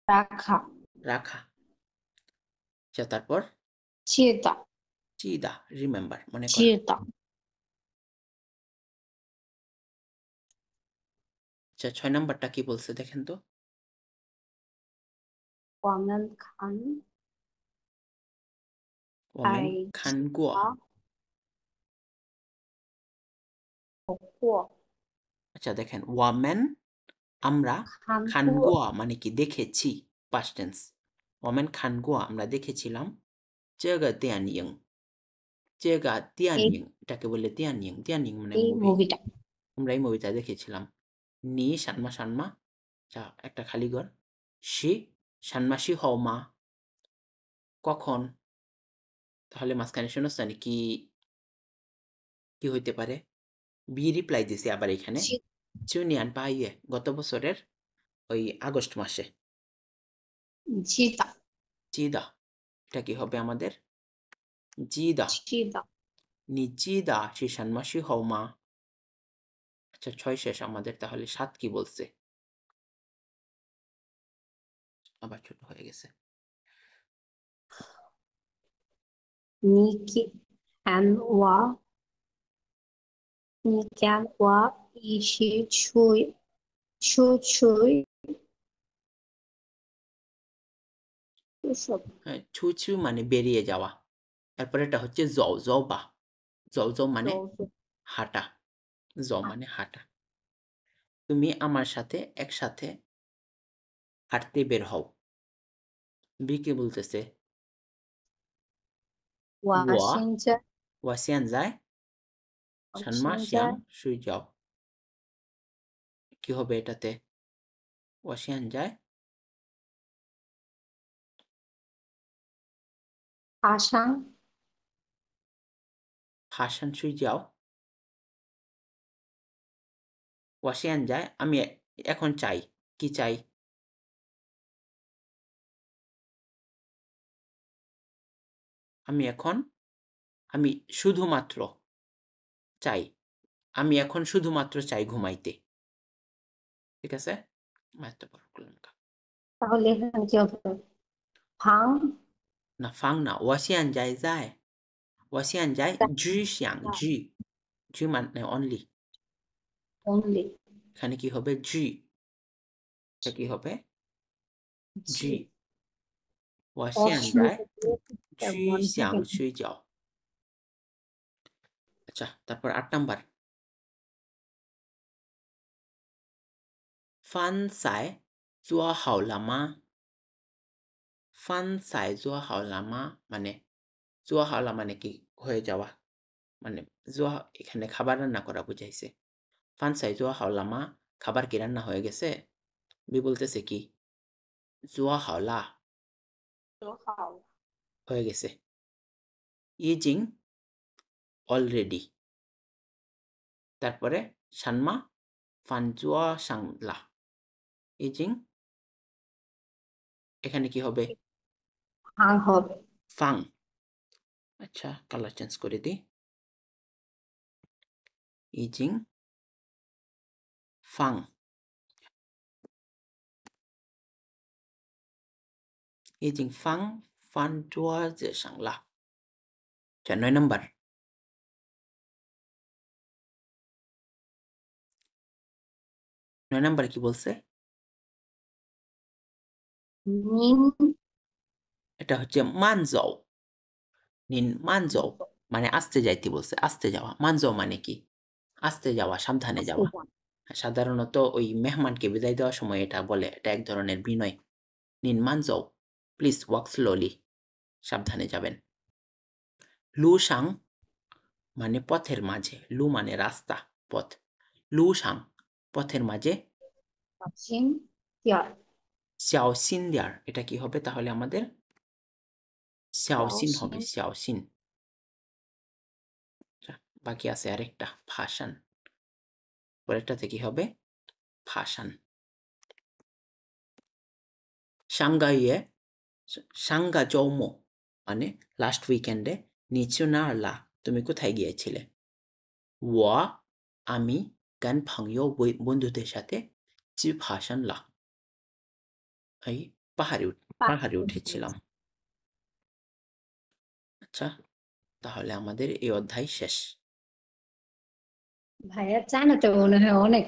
S2: রাখা
S1: রাখা। আচ্ছা তারপর
S2: 记得
S1: চিদা রিমেম্বার মনে করা।
S2: 记得
S1: আচ্ছা 6 নাম্বারটা কি বলছে দেখেন তো?
S2: 我们看
S1: ওমেন
S2: 海
S1: খান গুয়া।
S2: 峡过
S1: আচ্ছা দেখেন ওয়ামেন আমরা
S2: 看
S1: খান
S2: 过
S1: গুয়া মানে কি দেখেছি পাস্ট টেন্স। ওমেন খান গুয়া আমরা দেখেছিলাম 这个电影这个电
S2: এই
S1: 影 এটাকে বলে 电影电影মানে
S2: এই
S1: মুভি।
S2: মুভিটা
S1: আমরা এই মুভিটা দেখেছিলাম। নি সানমা সানমা আচ্ছা একটা খালি ঘর। সি সানমা সি হও মা কখন? তাহলে মাঝখানে শূন্যস্থানে কি কি হইতে পারে? বি রিপ্লাই দিছি আবার এখানে।
S2: 记
S1: চুনিয়ান পাইয়ে গত বছরের ওই আগস্ট মাসে।
S2: 记得
S1: চিদা এটা কি হবে আমাদের? জিদা
S2: 记得
S1: নি জিদা সি সানমা সি হও মা। আচ্ছা 6 শেষ আমাদের তাহলে 7 কি বলছে? আবার ছোট হয়ে গেছে।
S2: 你给俺我你跟我一起出去就是
S1: হ্যাঁ, ছু, ছু মানে বেরিয়ে যাওয়া। তারপরে এটা হচ্ছে জও, জও বা। জও, জও মানে
S2: 走走
S1: হাঁটা। জও
S2: 啊，
S1: মানে হাঁটা। তুমি আমার সাথে একসাথে হাঁটতে বের হও। বি কে বলতেছে?
S2: 我
S1: 我
S2: 现在
S1: 我现在
S2: 我
S1: 什么
S2: 现在
S1: 想睡觉。কি হবে এটাতে? 我现在
S2: 爬山，
S1: 爬山睡觉。我现在আমি এখন চাই। কি চাই? আমি এখন আমি শুধুমাত্র চাই। আমি এখন শুধুমাত্র চাই ঘুমাইতে। ঠিক আছে? এত বড় করলাম কেন?
S2: তাহলে এখানে কি হবে? 旁
S1: না ফাং না।我现在在我现在只想只只মানে অনলি।
S2: only
S1: এখানে কি হবে? 只 এটা কি হবে? 只
S2: G
S1: 我现
S2: অপশন
S1: 在只
S2: তেমন থাকে
S1: 想睡觉。আচ্ছা তারপর 8 নাম্বার। 饭菜做好了吗？饭菜做好了吗? মানে 做好了মানে কি? হয়ে যাওয়া। মানে 做 এখানে খাবার রান্না করা বুঝাইছে। 饭菜做好了吗? খাবার কি রান্না হয়ে গেছে? বি বলতেছে কি? 做好了
S2: তো হাও
S1: হয়ে গেছে। 已经 অলরেডি। তারপরে 什么 饭做上了 已经 এখানে কি হবে?
S2: ভাং হবে
S1: ফাং। আচ্ছা কালার চেঞ্জ করে দিই। 已经 ফাং已经饭桌子上了。আচ্ছা 9 নাম্বার। 9 নাম্বারে কি বলছে?
S2: নিন
S1: এটা হচ্ছে মানজাও। নিন মানজাও মানে আস্তে যাইতে বলছে, আস্তে যাওয়া। মানজাও মানে কি? আস্তে যাওয়া, সাবধানে
S2: আস্তে
S1: যাওয়া।
S2: যান
S1: সাধারণত ওই মেহমানকে বিদায় দেওয়ার সময় এটা বলে। এটা এক ধরনের বিনয়। নিন মানজাও প্লিজ ওয়াক স্লোলি সাবধানে যাবেন। লু সাং মানে পথের মাঝে। লু মানে রাস্তা, পথ। লু সাং পথের মাঝে।
S2: 小心点儿
S1: xiao xin 点儿এটা কি হবে তাহলে আমাদের? 小
S2: 小
S1: 心হবে
S2: 心
S1: 小心। আচ্ছা, বাকি আছে আরেকটা ভাসান। পরেরটাতে কি হবে? ভাসান। সাংঘাইয়ে সাংঘা চৌমো মানে লাস্ট উইকেন্ডে নিচু না লা তুমি কোথায় গিয়েছিলে? ওয়া আমি গান ভাঙিও বন্ধুদের সাথে চি ভাসান লা এই পাহাড়ে
S2: 大
S1: পাহাড়ে উঠেছিলাম। আচ্ছা, তাহলে আমাদের এই অধ্যায় শেষ।
S2: ভাইয়া জানে তো মনে হয় অনেক